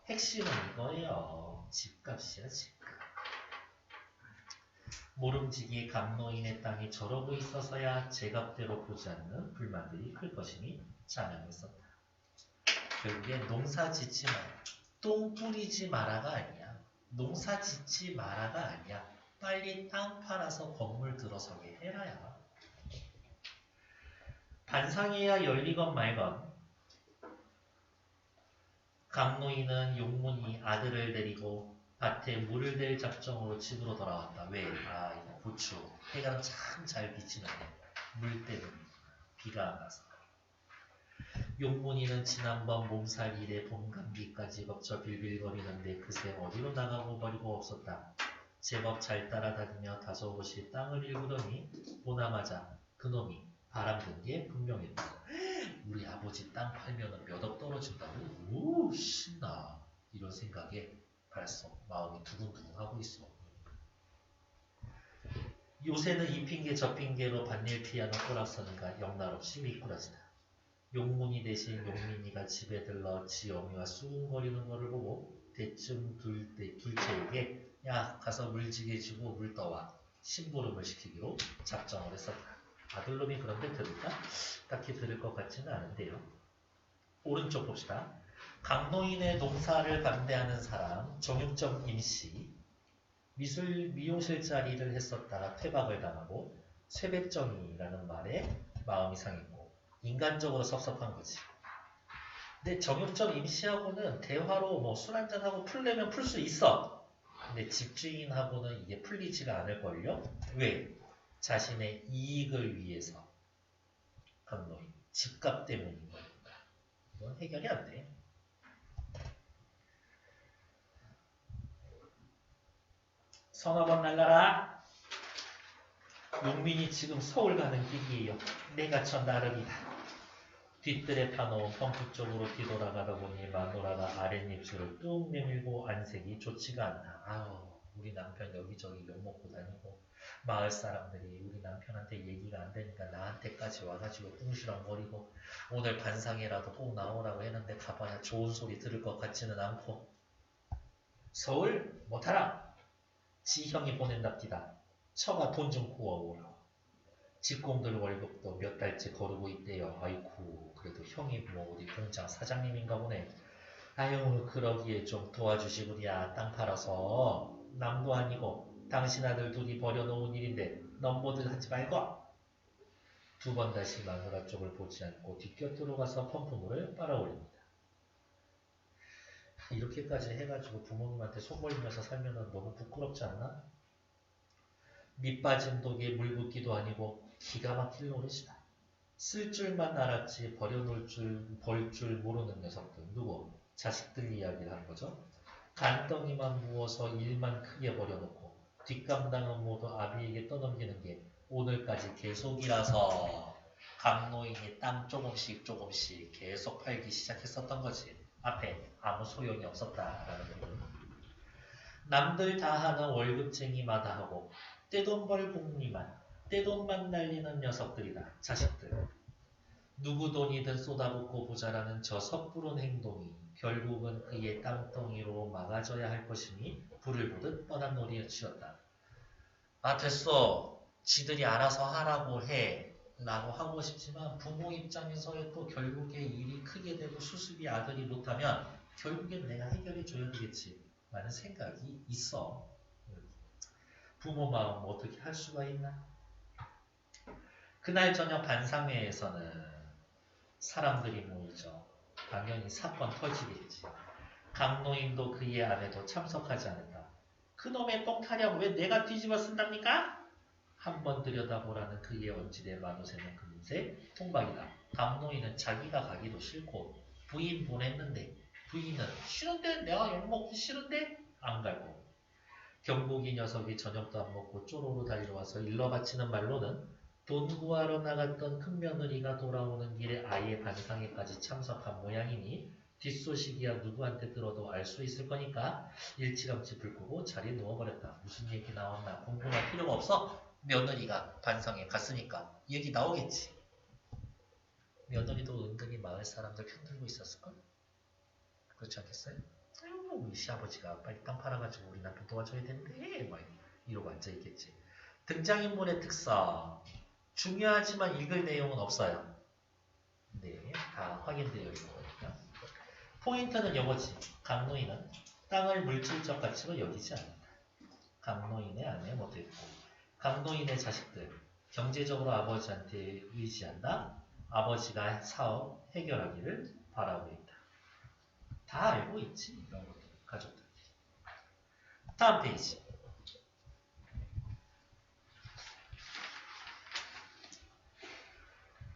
핵심은 이거예요. 집값이야 집값. 모름지기 강노인의 땅이 저러고 있어서야 제값대로 보지 않는 불만들이 클 것이니 자명했었다. 결국에 농사 짓지 마라. 똥 뿌리지 마라가 아니야. 농사 짓지 마라가 아니야. 빨리 땅 팔아서 건물 들어서게 해라야. 반상회야 열리건 말건 강노인은 용문이 아들을 데리고 밭에 물을 댈 작정으로 집으로 돌아왔다. 왜? 이거 고추. 해가 참 잘 비치는데 물 때문에 비가 안 와서. 용문이는 지난번 몸살 일에 봄 감기까지 겹쳐 빌빌거리는데 그새 어디로 나가고 버리고 없었다. 제법 잘 따라다니며 다소곳이 땅을 일구더니 보나마자 그놈이 바람든 게 분명했다. 우리 아버지 땅 팔면 몇 억 떨어진다고? 오 신나. 이런 생각에 벌써 마음이 두근두근하고 있어. 요새는 이 핑계 저 핑계로 반일 피하는 꼬락서니가 역날없이 미꾸라지다. 용문이 대신 용민이가 집에 들러 지 어미와 수군거리는 거를 보고 대충 둘째에게 야 가서 물지게 주고 물 떠와 심부름을 시키기로 작정을 했었다. 아들놈이 그런데 들을까? 딱히 들을 것 같지는 않은데요. 오른쪽 봅시다. 강노인의 농사를 반대하는 사람 정육점 임씨 미용실 자리를 했었다가 퇴박을 당하고 쇠백정이라는 말에 마음이 상했고 인간적으로 섭섭한 거지. 근데 정육점 임씨하고는 대화로 뭐 술 한잔하고 풀려면 풀 수 있어. 근데 집주인하고는 이게 풀리지가 않을걸요? 왜? 자신의 이익을 위해서 강노인 집값 때문인 거니까. 이건 해결이 안 돼. 성화번 날라라. 용민이 지금 서울 가는 길이에요. 내가 저 나름이다. 뒷뜰에 펴놓은 펌프 쪽으로 뒤돌아가다 보니 마누라가 아랫입술을 뚝 내밀고 안색이 좋지가 않다. 아우 우리 남편 여기저기 욕먹고 다니고 마을 사람들이 우리 남편한테 얘기가 안 되니까 나한테까지 와가지고 꿍시렁거리고 오늘 반상회라도 꼭 나오라고 했는데 가봐야 좋은 소리 들을 것 같지는 않고 서울 못하라. 지형이 보낸답디다. 처가 돈 좀 구워오라고. 직공들 월급도 몇 달째 거르고 있대요. 아이쿠 그래도 형이 뭐 어디 공장 사장님인가 보네. 아유, 그러기에 좀 도와주시구냐. 땅 팔아서. 남도 아니고 당신 아들 둘이 벌여놓은 일인데 넘보들 하지 말고. 두 번 다시 마누라 쪽을 보지 않고 뒷곁으로 가서 펌프물을 빨아올립니다. 이렇게까지 해가지고 부모님한테 속 벌리면서 살면 너무 부끄럽지 않나? 밑 빠진 독에 물 붓기도 아니고 기가 막힐 노릇이다. 쓸 줄만 알았지 버려놓을 줄, 벌 줄 모르는 녀석들. 누구? 자식들 이야기를 하는 거죠. 간덩이만 부어서 일만 크게 버려놓고 뒷감당은 모두 아비에게 떠넘기는 게 오늘까지 계속이라서 강노인이 땅 조금씩 계속 팔기 시작했었던 거지. 앞에 아무 소용이 없었다라는 거예요. 남들 다 하는 월급쟁이마다 하고 떼돈 벌 복리만 떼돈만 날리는 녀석들이다. 자식들. 누구 돈이든 쏟아붓고 보자라는 저 섣부른 행동이 결국은 그의 땅덩이로 막아져야 할 것이니 불을 보듯 뻔한 놀이였다. 아 됐어. 지들이 알아서 하라고 해. 라고 하고 싶지만 부모 입장에서의 또 결국에 일이 크게 되고 수습이 아들이 못하면 결국엔 내가 해결해 줘야 되겠지 라는 생각이 있어. 부모 마음 어떻게 할 수가 있나? 그날 저녁 반상회에서는 사람들이 모이죠. 당연히 사건 터지겠지. 강노인도 그의 아내도 참석하지 않았다. 그놈의 똥 타령 왜 내가 뒤집어 쓴답니까? 한번 들여다보라는 그의 언질에 만우새는 금세 통박이다. 강노인은 자기가 가기도 싫고 부인 보냈는데 부인은 싫은데 내가 욕먹기 싫은데 안 가고 경복이 녀석이 저녁도 안 먹고 쪼로로 달려와서 일러 바치는 말로는 돈 구하러 나갔던 큰며느리가 돌아오는 길에 아예 반상회까지 참석한 모양이니 뒷소식이야 누구한테 들어도 알 수 있을 거니까 일찌감치 불 끄고 자리에 누워버렸다. 무슨 얘기 나왔나 궁금할 필요가 없어. 며느리가 반상회 갔으니까 얘기 나오겠지. 며느리도 은근히 마을 사람들 편들고 있었을걸? 그렇지 않겠어요? 아유 우리 시아버지가 빨리 땅 팔아가지고 우리 남편 도와줘야 되는데 막 이러고 앉아있겠지. 등장인물의 특성 중요하지만 읽을 내용은 없어요. 네, 다 확인되어 있는 거니까. 포인트는 이거지. 강노인은 땅을 물질적 가치로 여기지 않는다. 강노인의 아내 못했고 강노인의 자식들 경제적으로 아버지한테 의지한다. 아버지가 사업 해결하기를 바라고 있다. 다 알고 있지 이런 것들 가족들. 다음 페이지.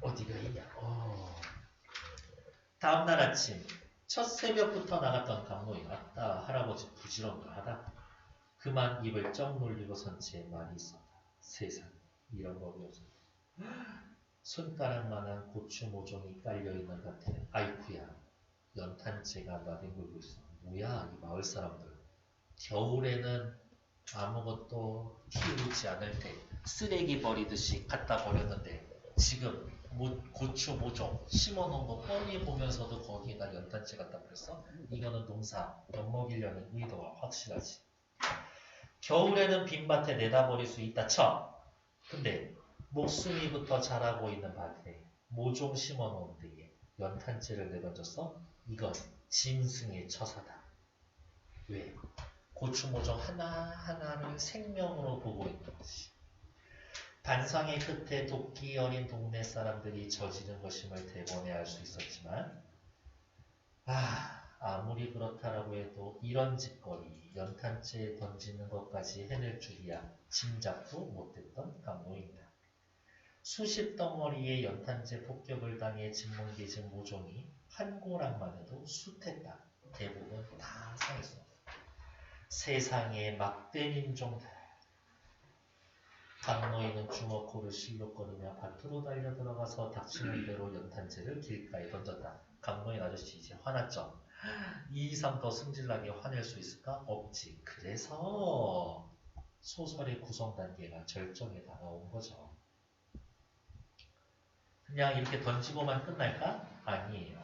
어디가 있냐? 다음날 아침 첫 새벽부터 나갔던 강노인. 아따 할아버지 부지런하다. 그만 입을 쩍 놀리고 선 채 말이 있었다. 세상 이런 법이 없었다. 손가락만한 고추 모종이 깔려있는 밭에 아이쿠야 연탄재가 나뒹굴고 있어. 뭐야 이 마을 사람들. 겨울에는 아무것도 키우지 않을 때 쓰레기 버리듯이 갖다 버렸는데 지금 고추 모종 심어놓은 거 뻔히 보면서도 거기에다 연탄재 갖다 버렸어? 이거는 농사 엿먹이려는 의도가 확실하지. 겨울에는 빈밭에 내다 버릴 수 있다 쳐. 근데 목숨이부터 자라고 있는 밭에 모종 심어놓은 데에 연탄재를 내던졌어? 이건 짐승의 처사다. 왜? 고추 모종 하나하나를 생명으로 보고 있는 것이. 반상의 끝에 도끼 어린 동네 사람들이 저지른 것임을 대번에 알 수 있었지만 아무리 그렇다라고 해도 이런 짓거리 연탄재에 던지는 것까지 해낼 줄이야 짐작도 못했던 강노인이다. 수십 덩어리의 연탄재 폭격을 당해 짓뭉개진 모종이 한 고랑만 해도 숱했다. 대부분 다 상했어. 세상에 막된 인종들. 강노인은 주먹코를 실룩거리며 밭으로 달려 들어가서 닥치는 대로 연탄재를 길가에 던졌다. 강노인 아저씨 이제 화났죠. 2, 3 더 승질나게 화낼 수 있을까? 없지. 그래서 소설의 구성 단계가 절정에 다가온 거죠. 그냥 이렇게 던지고만 끝날까? 아니에요.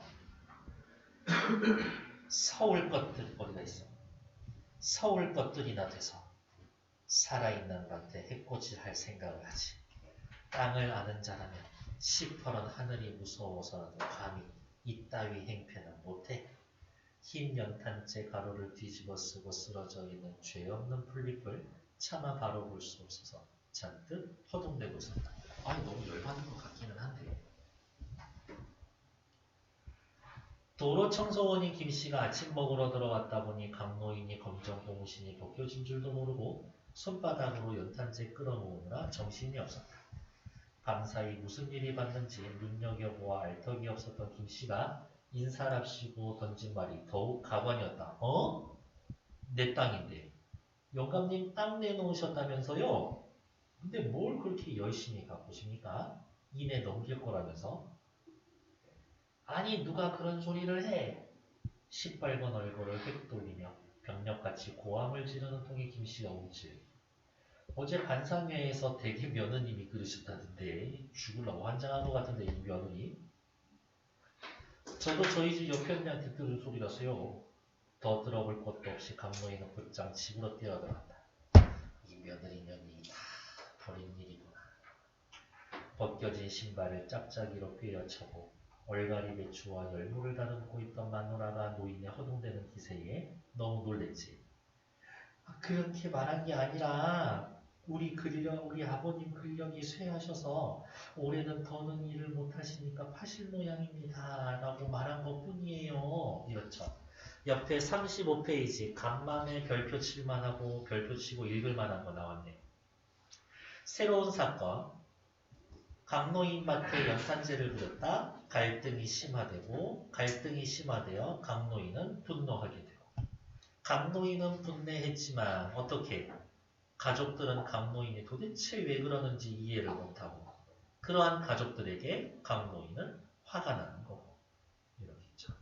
서울 것들 어디가 있어? 서울 것들이나 돼서 살아있는 밭에 해코지를 할 생각을 하지. 땅을 아는 자라면 시퍼런 하늘이 무서워서라도 감히 이따위 행패는 못해. 흰 연탄재 가루를 뒤집어 쓰고 쓰러져 있는 죄 없는 풀잎을 차마 바로 볼 수 없어서 잔뜩 허둥대고 있었다. 아니 너무 열받는 것 같기는 한데. 도로 청소원인 김씨가 아침 먹으러 들어왔다 보니 강노인이 검정 고무신이 벗겨진 줄도 모르고 손바닥으로 연탄재 끌어모으느라 정신이 없었다. 밤사이 무슨 일이 봤는지 눈여겨보아 알턱이 없었던 김씨가 인사랍시고 던진 말이 더욱 가관이었다. 어? 내 땅인데. 영감님 땅 내놓으셨다면서요? 근데 뭘 그렇게 열심히 갖고 싶니까? 이내 넘길 거라면서? 아니 누가 그런 소리를 해? 시뻘건 얼굴을 휙 돌리며 병력같이 고함을 지르는 통에 김씨가 움찔. 어제 반상회에서 대개 며느님이 그러셨다던데 죽으려고 환장한 것 같은데 이 며느님? 저도 저희 집 옆에 언니한테 들은 소리라서요. 더 들어볼 것도 없이 강노인은 곧장 집으로 뛰어들었다. 이 며느리 년이 다 버린 일이구나. 벗겨진 신발을 짝짝이로 꿰어차고 얼갈이 배추와 열무를 다듬고 있던 마누라가 노인의 허둥대는 기세에 너무 놀랬지. 그렇게 말한 게 아니라 우리 아버님 근력이 쇠하셔서 올해는 더는 일을 못하시니까 파실 모양입니다. 라고 말한 것 뿐이에요. 이렇죠. 옆에 35페이지 간만에 별표 칠만 하고 별표 치고 읽을 만한 거 나왔네. 새로운 사건. 강노인 밭에 연탄재를 그렸다. 갈등이 심화되고 갈등이 심화되어 강노인은 분노하게 되고 강노인은 분내했지만 어떻게? 가족들은 강노인이 도대체 왜 그러는지 이해를 못하고 그러한 가족들에게 강노인은 화가 나는 거고 이렇겠죠.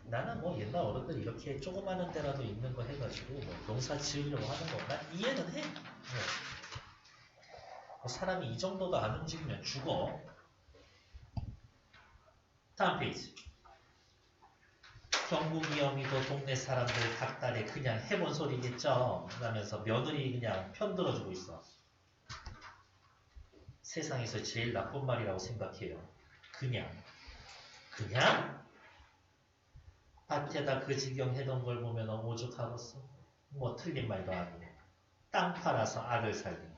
나는 뭐 옛날 어른들 이렇게 조그마한 데라도 있는 거 해가지고 뭐 농사 지으려고 하는 거 난 이해는 해. 네. 사람이 이 정도도 안 움직이면 죽어. 다음 페이지. 경국이 어미도 동네 사람들 닭다리 그냥 해본 소리겠죠. 그러면서 며느리 그냥 편들어주고 있어. 세상에서 제일 나쁜 말이라고 생각해요. 그냥. 그냥? 밭에다 그 지경 해던 걸 보면 오죽하겠어. 뭐 틀린 말도 아니고. 땅 팔아서 아들 살리고.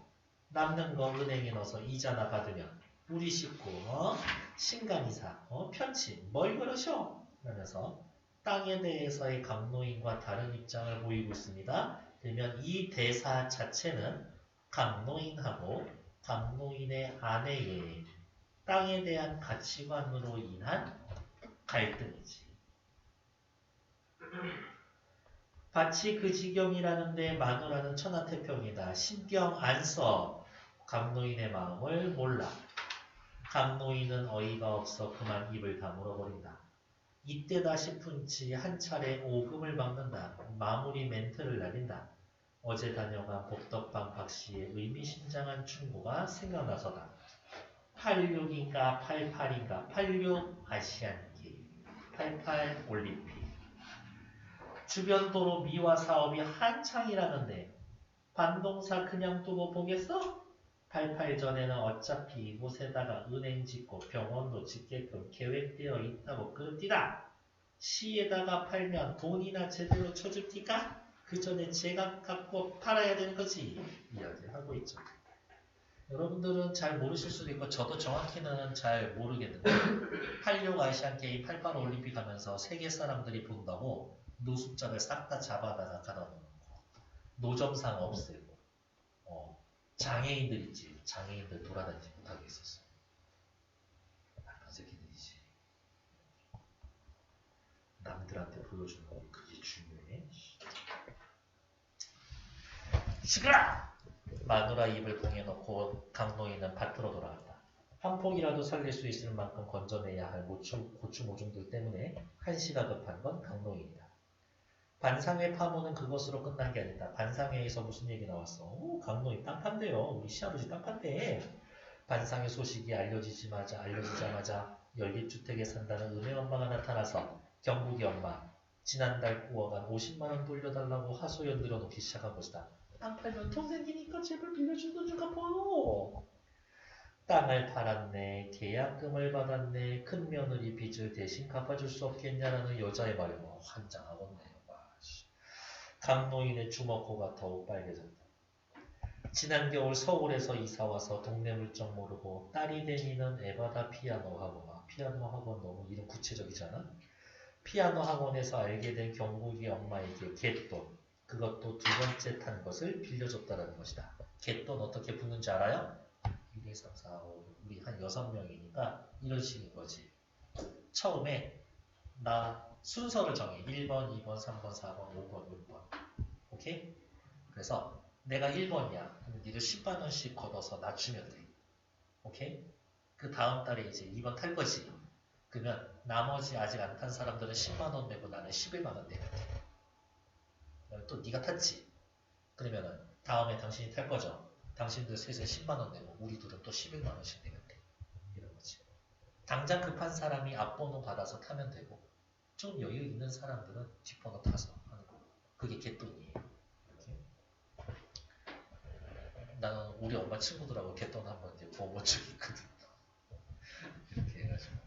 남는 거 은행에 넣어서 이자나 받으면 우리 식구 신간이사 편치 뭘 그러셔? 그러면서 땅에 대해서의 강노인과 다른 입장을 보이고 있습니다. 그러면 이 대사 자체는 강노인하고 강노인의 아내의 땅에 대한 가치관으로 인한 갈등이지. 밭이 그 지경이라는데 마누라는 천하태평이다. 신경 안 써. 강노인의 마음을 몰라. 강노인은 어이가 없어 그만 입을 다물어 버린다. 이때다 싶은지 한 차례 오금을 박는다. 마무리 멘트를 날린다. 어제 다녀간 복덕방 박씨의 의미심장한 충고가 생각나서다. 86인가 88인가 86 아시안게임 88 올림픽 주변 도로 미화 사업이 한창이라는데 반동사 그냥 두고 보겠어? 88 전에는 어차피 이곳에다가 은행 짓고 병원도 짓게끔 계획되어 있다고 그럽디다. 시에다가 팔면 돈이나 제대로 쳐줍니까? 그 전에 제가 갖고 팔아야 되는 거지. 이야기하고 있죠. 여러분들은 잘 모르실 수도 있고 저도 정확히는 잘 모르겠는데 86 아시안게임 88 올림픽 하면서 세계 사람들이 본다고 노숙자를 싹 다 잡아다가 가다 놓는 거. 노점상 없애고 장애인들 있지. 장애인들 돌아다니지 못하게 했었어. 나쁜 새끼들이지. 남들한테 보여주는 거 그게 중요해. 시끄러! 마누라 입을 봉해놓고 강노인은 밭으로 돌아갔다. 한 폭이라도 살릴 수 있을 만큼 건져내야 할 고추 모종들 때문에 한시가 급한 건 강노인이다. 반상회 파문은 그것으로 끝난 게 아니다. 반상회에서 무슨 얘기 나왔어? 강노인 땅 판대요. 우리 시아버지 땅 판대. 반상회 소식이 알려지자마자 연립주택에 산다는 은혜 엄마가 나타나서 경국이 엄마 지난달 구워간 50만원 돌려달라고 하소연 들어놓기 시작한 것이다. 땅 팔면 돈 생기니까 제발 빌려준 돈 좀 갚아요. 땅을 팔았네, 계약금을 받았네, 큰 며느리 빚을 대신 갚아줄 수 없겠냐라는 여자의 말에 환장하겠네요. 강노인의 주먹코가 더욱 빨개졌다. 지난 겨울 서울에서 이사와서 동네 물정 모르고 딸이 다니는 에바다 피아노 학원. 피아노 학원 너무 이름 구체적이잖아. 피아노 학원에서 알게 된 경국이 엄마에게 갯돈, 그것도 두 번째 탄 것을 빌려줬다는 것이다. 갯돈 어떻게 붙는지 알아요? 1, 2, 3, 4, 5, 6, 우리 한 6명이니까 이런 식인 거지. 처음에 나 순서를 정해. 1번, 2번, 3번, 4번, 5번, 6번. 오케이? 그래서 내가 1번이야. 그럼 니들 10만원씩 걷어서 낮추면 돼. 오케이? 그 다음 달에 이제 2번 탈 거지. 그러면 나머지 아직 안 탄 사람들은 10만원 내고 나는 11만원 내면 돼. 또 니가 탔지. 그러면은 다음에 당신이 탈 거죠. 당신들 셋에 10만원 내고 우리 둘은 또 11만원씩 내면 돼. 이런 거지. 당장 급한 사람이 앞번호 받아서 타면 되고 좀 여유 있는 사람들은 뒷번호 타서 하는 거고. 그게 갯돈이에요. 나는 우리 엄마 친구들하고 갯돈 한번 이제 부어본 적이 있거든. 이렇게 해가지고.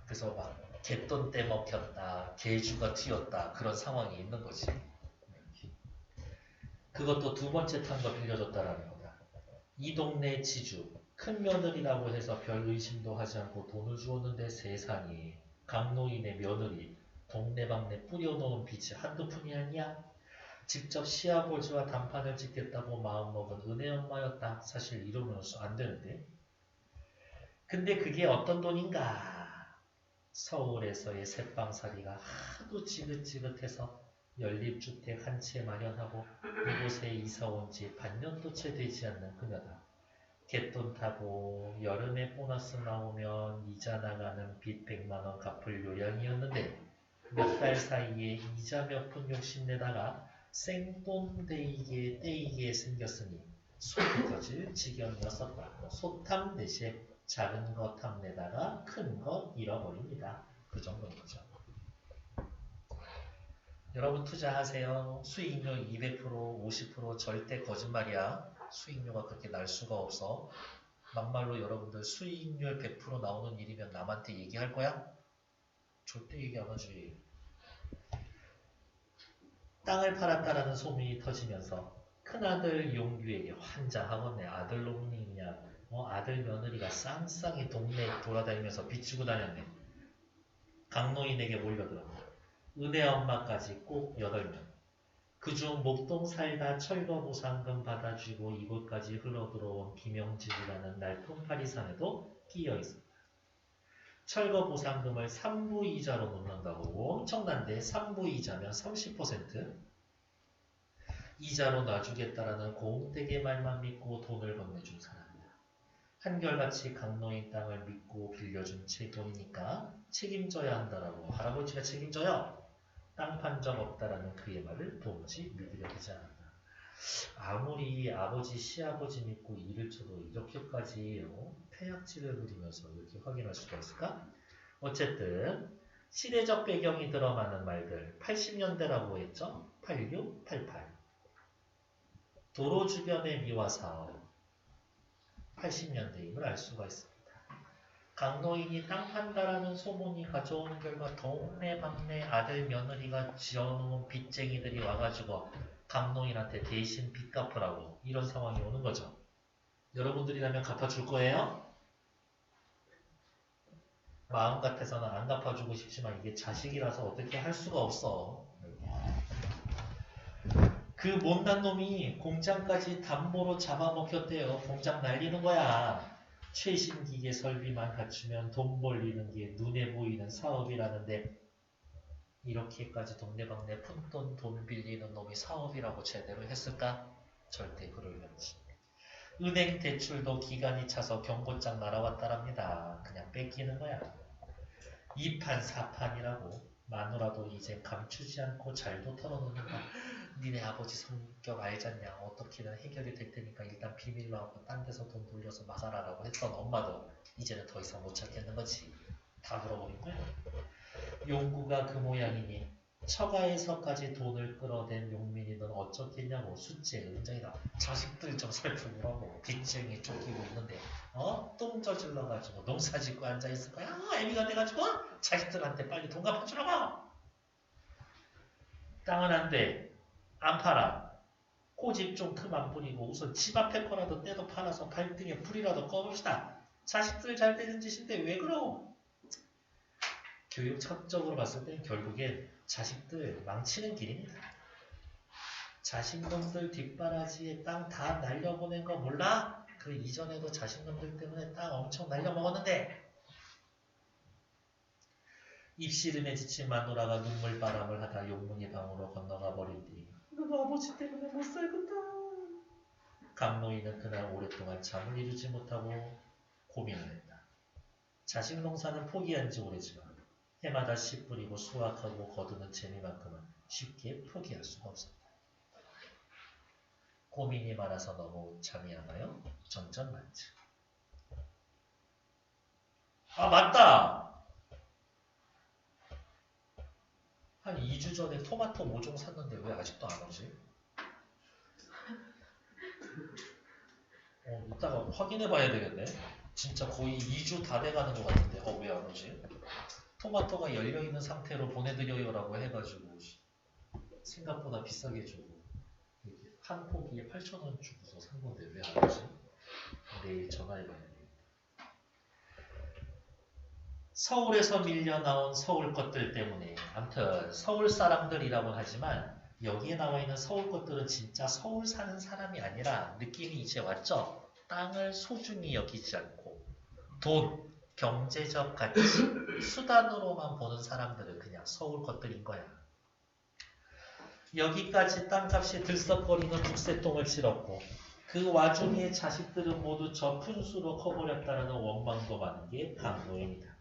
그래서 막 갯돈 떼먹혔다, 개주가 튀었다 그런 상황이 있는 거지. 그것도 두 번째 탄 거 빌려줬다라는 거다. 이 동네 지주, 큰 며느리라고 해서 별 의심도 하지 않고 돈을 주었는데 세상에 강노인의 며느리, 동네방네 뿌려놓은 빚이 한두 푼이 아니야. 직접 시아버지와 단판을 찍겠다고 마음먹은 은혜 엄마였다. 사실 이러면 안 되는데. 근데 그게 어떤 돈인가? 서울에서의 새빵살이가 하도 지긋지긋해서 연립주택 한 채 마련하고 이곳에 이사온 지 반년도 채 되지 않는 그녀다. 갯돈 타고 여름에 보너스 나오면 이자 나가는 빚 100만원 갚을 요량이었는데 몇 달 사이에 이자 몇 푼 욕심내다가 생돈 떼이게 생겼으니 속이 터질 지경이었었다. 소탐 대신 작은 거 탐내다가 큰 거 잃어버립니다. 그 정도인 거죠. 여러분 투자하세요. 수익률 200%, 50% 절대 거짓말이야. 수익률가 그렇게 날 수가 없어. 막말로 여러분들 수익률 100% 나오는 일이면 남한테 얘기할 거야? 절대 얘기 안 하지. 땅을 팔았다라는 소문이 터지면서 큰아들 용규에게 환장하겠네. 아들 놈이냐. 아들 며느리가 쌍쌍이 동네에 돌아다니면서 비추고 다녔네. 강노인에게 몰려들었다. 은혜 엄마까지 꼭 8명. 그중 목동 살다 철거 보상금 받아주고 이곳까지 흘러들어온 김영진이라는 날품파리 사내도 끼어있었다. 철거 보상금을 3부 이자로 놓는다고. 엄청난데 3부 이자면 30%? 이자로 놔주겠다라는 고음되게 말만 믿고 돈을 건네준 사람이다. 한결같이 강노인 땅을 믿고 빌려준 채권이니까 책임져야 한다라고. 할아버지가 책임져요. 땅 판 적 없다라는 그의 말을 도무지 믿으려 하지 않았다. 아무리 아버지, 시아버지 믿고 일을 쳐도 이렇게까지 폐악질을 부리면서 이렇게 확인할 수가 있을까? 어쨌든 시대적 배경이 들어가는 말들 80년대라고 했죠? 86, 88 도로 주변의 미화사업 80년대임을 알 수가 있습니다. 강노인이 땅 판다라는 소문이 가져오는 결과 동네 방네 아들 며느리가 지어놓은 빚쟁이들이 와가지고 강노인한테 대신 빚 갚으라고 이런 상황이 오는 거죠. 여러분들이라면 갚아줄 거예요? 마음 같아서는 안 갚아주고 싶지만 이게 자식이라서 어떻게 할 수가 없어. 그 못난 놈이 공장까지 담보로 잡아먹혔대요. 공장 날리는 거야. 최신 기계 설비만 갖추면 돈 벌리는 게 눈에 보이는 사업이라는데 이렇게까지 동네방네 푼돈 돈 빌리는 놈이 사업이라고 제대로 했을까? 절대 그럴 리 없지. 은행 대출도 기간이 차서 경고장 날아왔다랍니다. 그냥 뺏기는 거야. 2판 4판이라고 마누라도 이제 감추지 않고 잘도 털어놓는다. 니네 아버지 성격 알잖냐. 어떻게든 해결이 될 테니까 일단 비밀로 하고 딴 데서 돈 돌려서 막아라라고 했던 엄마도 이제는 더 이상 못 찾겠는 거지. 다 물어버린 거야. 용구가 그 모양이니 처가에서까지 돈을 끌어댄 용민이 넌 어쩌겠냐고. 숫제 은정이다. 자식들 좀 살펴보라고. 빚쟁이 쫓기고 있는데 똥 저질러가지고 농사 짓고 앉아있을 거야. 애미가 돼가지고 자식들한테 빨리 돈 갚아주라고. 땅은 안 돼. 안 팔아. 고집 좀 그만 부리고 우선 집 앞에 거라도 떼도 팔아서 발등에 불이라도 꺼봅시다. 자식들 잘 되는 짓인데 왜 그러고. 교육학적으로 봤을 땐 결국엔 자식들 망치는 길입니다. 자식놈들 뒷바라지에 땅 다 날려보낸 거 몰라? 그 이전에도 자식놈들 때문에 땅 엄청 날려먹었는데. 입씨름에 지친 마누라가 눈물바람을 하다 용문이 방으로 건너가 버린 뒤 너 아버지 때문에 못 살겠다. 강노인은 그날 오랫동안 잠을 이루지 못하고 고민을 했다. 자식 농사는 포기한 지 오래지만 해마다 씨 뿌리고 수확하고 거두는 재미만큼은 쉽게 포기할 수가 없었다. 고민이 많아서 너무 잠이 안 와요? 전전만증. 아 맞다! 한 2주 전에 토마토 5종 샀는데 왜 아직도 안 오지? 이따가 확인해 봐야 되겠네. 진짜 거의 2주 다 돼가는 것 같은데 왜 안 오지? 토마토가 열려있는 상태로 보내드려요라고 해가지고 생각보다 비싸게 주고 한 포기에 8,000원 주고서 산 건데 왜 안 오지? 내일 전화해봐야 돼. 서울에서 밀려 나온 서울 것들 때문에 아무튼 서울 사람들이라고 하지만 여기에 나와 있는 서울 것들은 진짜 서울 사는 사람이 아니라 느낌이 이제 왔죠? 땅을 소중히 여기지 않고 돈, 경제적 가치, 수단으로만 보는 사람들은 그냥 서울 것들인 거야. 여기까지 땅값이 들썩거리는 북새똥을 치렀고 그 와중에 자식들은 모두 저 푼수로 커버렸다는 원망도 많은 게 강노인이다.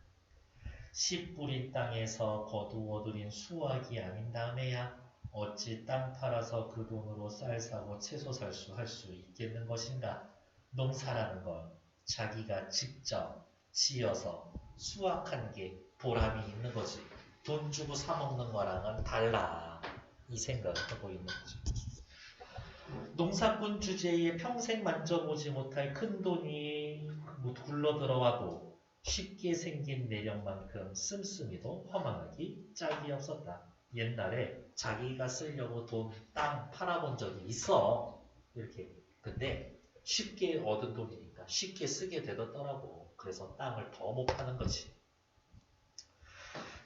씨 뿌린 땅에서 거두어들인 수확이 아닌 다음에야 어찌 땅 팔아서 그 돈으로 쌀 사고 채소 살 수 있겠는 것인가. 농사라는 건 자기가 직접 지어서 수확한 게 보람이 있는 거지. 돈 주고 사 먹는 거랑은 달라. 이 생각을 하고 있는 거죠. 농사꾼 주제에 평생 만져보지 못할 큰 돈이 굴러들어와도 쉽게 생긴 내력만큼 씀씀이도 허망하기 짝이 없었다. 옛날에 자기가 쓰려고 돈, 땅 팔아본 적이 있어. 이렇게. 근데 쉽게 얻은 돈이니까 쉽게 쓰게 되더라고. 그래서 땅을 더 못 파는 거지.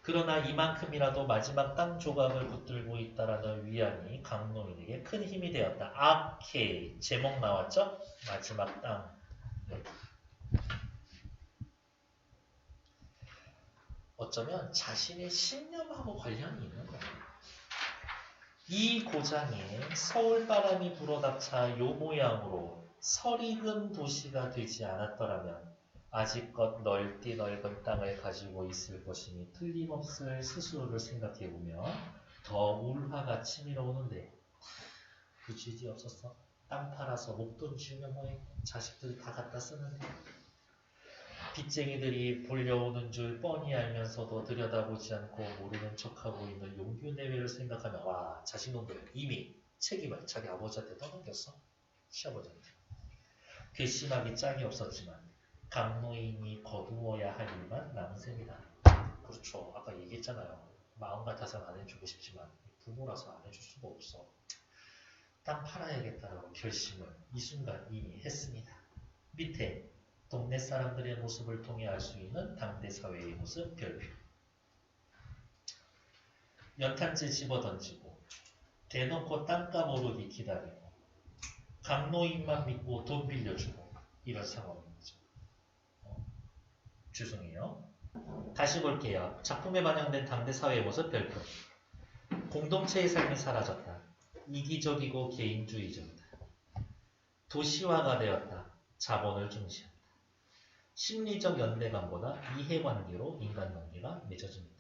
그러나 이만큼이라도 마지막 땅 조각을 붙들고 있다라는 위안이 강노인에게 큰 힘이 되었다. 아케 제목 나왔죠? 마지막 땅. 어쩌면 자신의 신념하고 관련이 있는 거야. 이 고장에 서울바람이 불어닥쳐 요 모양으로 설익은 도시가 되지 않았더라면 아직껏 넓디 넓은 땅을 가지고 있을 것이니 틀림없을 스스로를 생각해보며 더 울화가 치밀어 오는데 그 죄지 없었어. 땅 팔아서 목돈 주면 뭐해. 자식들 다 갖다 쓰는데. 빚쟁이들이 불려오는 줄 뻔히 알면서도 들여다보지 않고 모르는 척하고 있는 용규내외를 생각하면 와 자식놈들 이미 책임을 자기 아버지한테 떠넘겼어. 시아버지한테. 괘씸하기 짝이 없었지만 강노인이 거두어야 할 일만 남은 셈이다. 그렇죠. 아까 얘기했잖아요. 마음 같아서는 안 해주고 싶지만 부모라서 안 해줄 수가 없어. 땅 팔아야겠다라고 결심을 이 순간 이미 했습니다. 밑에 동네 사람들의 모습을 통해 알 수 있는 당대 사회의 모습 별표. 연탄재 집어던지고 대놓고 땅값 오르기 기다리고 강노인만 믿고 돈 빌려주고 이런 상황인 거죠. 죄송해요. 다시 볼게요. 작품에 반영된 당대 사회의 모습 별표. 공동체의 삶이 사라졌다. 이기적이고 개인주의적이다. 도시화가 되었다. 자본을 중시한다. 심리적 연대감보다 이해관계로 인간관계가 맺어집니다.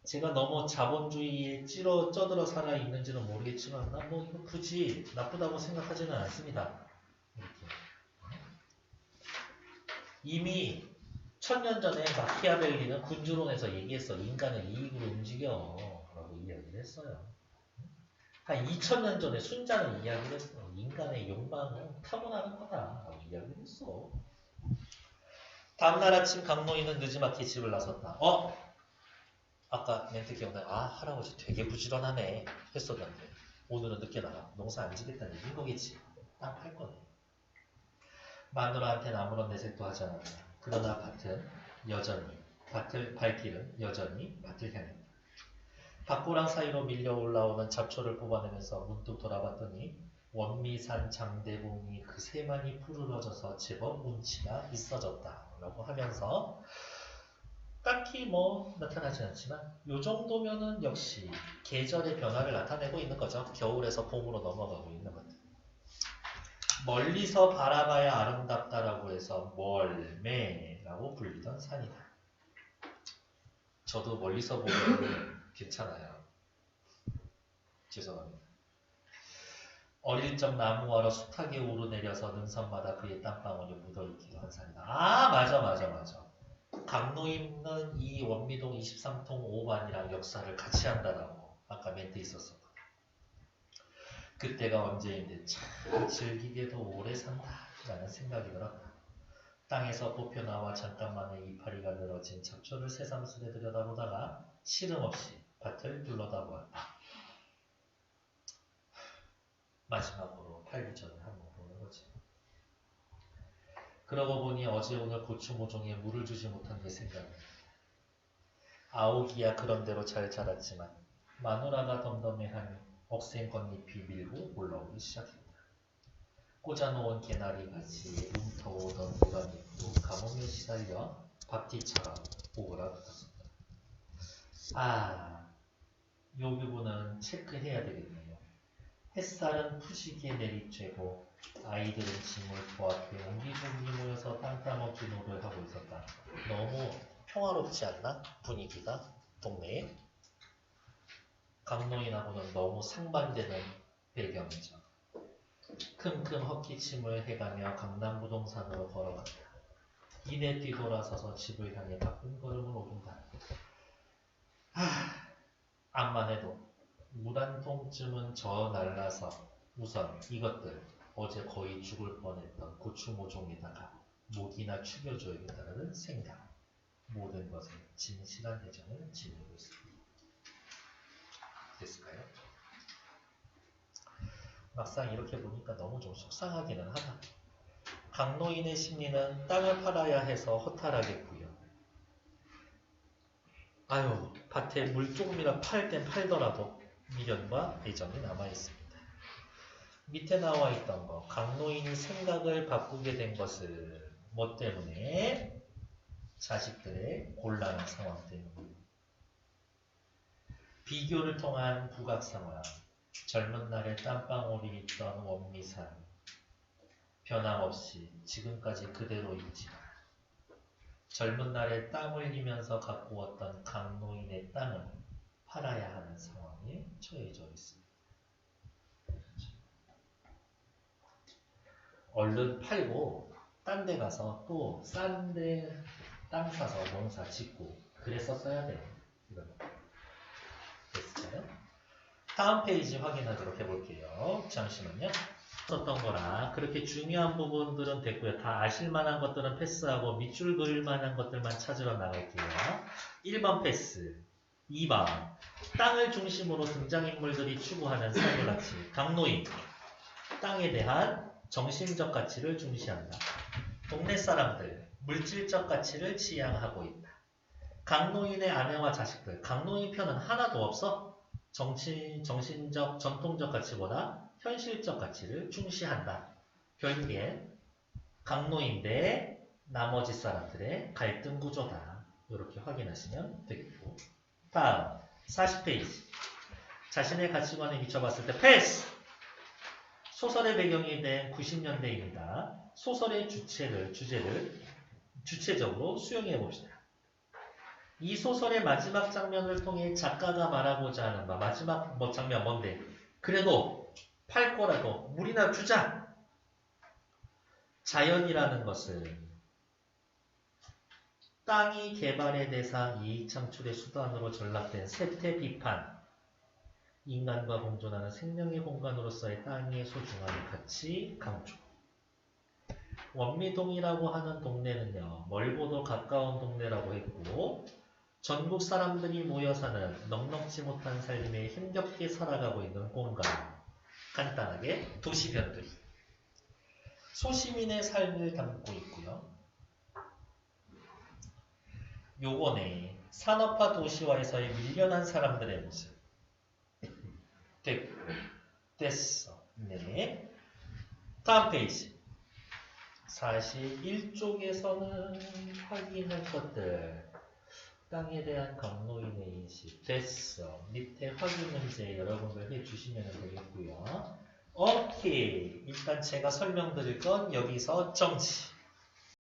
제가 너무 자본주의에 쩌들어 살아 있는지는 모르겠지만 난 뭐 굳이 나쁘다고 생각하지는 않습니다. 이렇게. 이미 천년 전에 마키아벨리는 군주론에서 얘기했어. 인간은 이익으로 움직여. 라고 이야기를 했어요. 한 2000년 전에 순자는 이야기를 했어. 인간의 욕망은 타고나는 거다. 라고 이야기를 했어. 다음날 아침 강노인은 느지막이 집을 나섰다. 아까 멘트 기억나요? 아, 할아버지 되게 부지런하네. 했었는데. 오늘은 늦게 나가. 농사 안 지겠다는 얘기인 거겠지. 딱 할 거네. 마누라한테는 아무런 내색도 하지 않았다. 그러나 발길은 여전히 밭을 향했다. 밭고랑 사이로 밀려 올라오는 잡초를 뽑아내면서 문득 돌아봤더니 원미산 장대봉이 그새만이 푸르러져서 제법 운치가 있어졌다. 라고 하면서 딱히 나타나지 않지만 요 정도면은 역시 계절의 변화를 나타내고 있는 거죠. 겨울에서 봄으로 넘어가고 있는 것들. 멀리서 바라봐야 아름답다라고 해서 멀매라고 불리던 산이다. 저도 멀리서 보면 괜찮아요. 죄송합니다. 어릴 적 나무와로 숱하게 오르내려서 능선마다 그의 땀방울이 묻어있기도 한 산이다. 아, 맞아. 강노인은 이 원미동 23통 5반이랑 역사를 같이 한다라고 아까 멘트 있었었거든. 그때가 언제인데 참 즐기게도 오래 산다 라는 생각이 들었다. 땅에서 뽑혀나와 잠깐만에 이파리가 늘어진 잡초를 새삼스레 들여다보다가 시름없이 밭을 둘러다보았다. 마지막으로 팔기전을 한번 보는 거지. 그러고 보니 어제 오늘 고추 모종에 물을 주지 못한 게 생각나. 아오기야 그런대로 잘 자랐지만 마누라가 덤덤해하니 억센 꽃잎이 밀고 올라오기 시작했다. 꽂아놓은 개나리같이 움터오던 노란잎도 가뭄에 시달려 밭뒤처럼 오그라들었었다. 요 부분은 체크해야 되겠네요. 햇살은 푸시게 내리쬐고 아이들은 짐을 부합해 옹기종기 모여서 땅 따먹기 놀이를 하고 있었다. 너무 평화롭지 않나? 분위기가 동네에. 강노인하고는 너무 상반되는 배경이죠. 큼큼 헛기침을 해가며 강남부동산으로 걸어갔다. 이내 뒤돌아서서 집을 향해 바쁜 걸음을 오른다. 암만 해도 물 한 통쯤은 저 날라서 우선 이것들 어제 거의 죽을 뻔했던 고추 모종에다가 목이나 축여줘야겠다는 생각. 모든 것에 진실한 애정을 지니고 있습니다. 됐을까요? 막상 이렇게 보니까 너무 좀 속상하기는 하다. 강노인의 심리는 땅을 팔아야 해서 허탈하겠고요. 밭에 물 조금이라 팔 땐 팔더라도 미련과 애정이 남아있습니다. 밑에 나와 있던 거, 강노인이 생각을 바꾸게 된 것은 뭐 때문에? 자식들의 곤란한 상황 때문에. 비교를 통한 부각 상황, 젊은 날에 땀방울이 있던 원미산, 변함없이 지금까지 그대로 있지만 젊은 날에 땀 흘리면서 갖고 왔던 강노인의 땅은 팔아야 하는 상황에 처해져 있습니다. 얼른 팔고 딴 데 가서 또 싼 데 땅 사서 농사 짓고 그랬었어야 돼요. 됐을까요? 다음 페이지 확인하도록 해볼게요. 잠시만요. 썼던 거라 그렇게 중요한 부분들은 됐고요. 다 아실만한 것들은 패스하고 밑줄 그을 만한 것들만 찾으러 나갈게요. 1번 패스, 2번 땅을 중심으로 등장인물들이 추구하는 삶의 가치. 강노인, 땅에 대한 정신적 가치를 중시한다. 동네 사람들, 물질적 가치를 지향하고 있다. 강노인의 아내와 자식들, 강노인 편은 하나도 없어? 정신적, 전통적 가치보다 현실적 가치를 중시한다. 결국에 강노인 대 나머지 사람들의 갈등 구조다. 이렇게 확인하시면 되겠고. 다음 40페이지. 자신의 가치관에 미쳐봤을 때 패스! 소설의 배경이 된 90년대입니다. 소설의 주제를 주체적으로 수용해 봅시다. 이 소설의 마지막 장면을 통해 작가가 말하고자 하는 바, 마지막 장면 뭔데? 그래도 팔 거라도 물이나 주자. 자연이라는 것은 땅이 개발의 대상, 이익 창출의 수단으로 전락된 세태 비판. 인간과 공존하는 생명의 공간으로서의 땅의 소중함, 가치 강조. 원미동이라고 하는 동네는요, 멀고도 가까운 동네라고 했고, 전국 사람들이 모여 사는 넉넉지 못한 삶에 힘겹게 살아가고 있는 공간. 간단하게 도시변두리. 소시민의 삶을 담고 있고요. 요거네, 산업화 도시화에서의 밀려난 사람들의 모습. 됐어. 네. 다음 페이지. 41쪽에서는 확인할 것들. 땅에 대한 강로인의 인식. 됐어. 밑에 확인 문제 여러분들 해주시면 되겠고요. 오케이. 일단 제가 설명드릴 건 여기서 정지.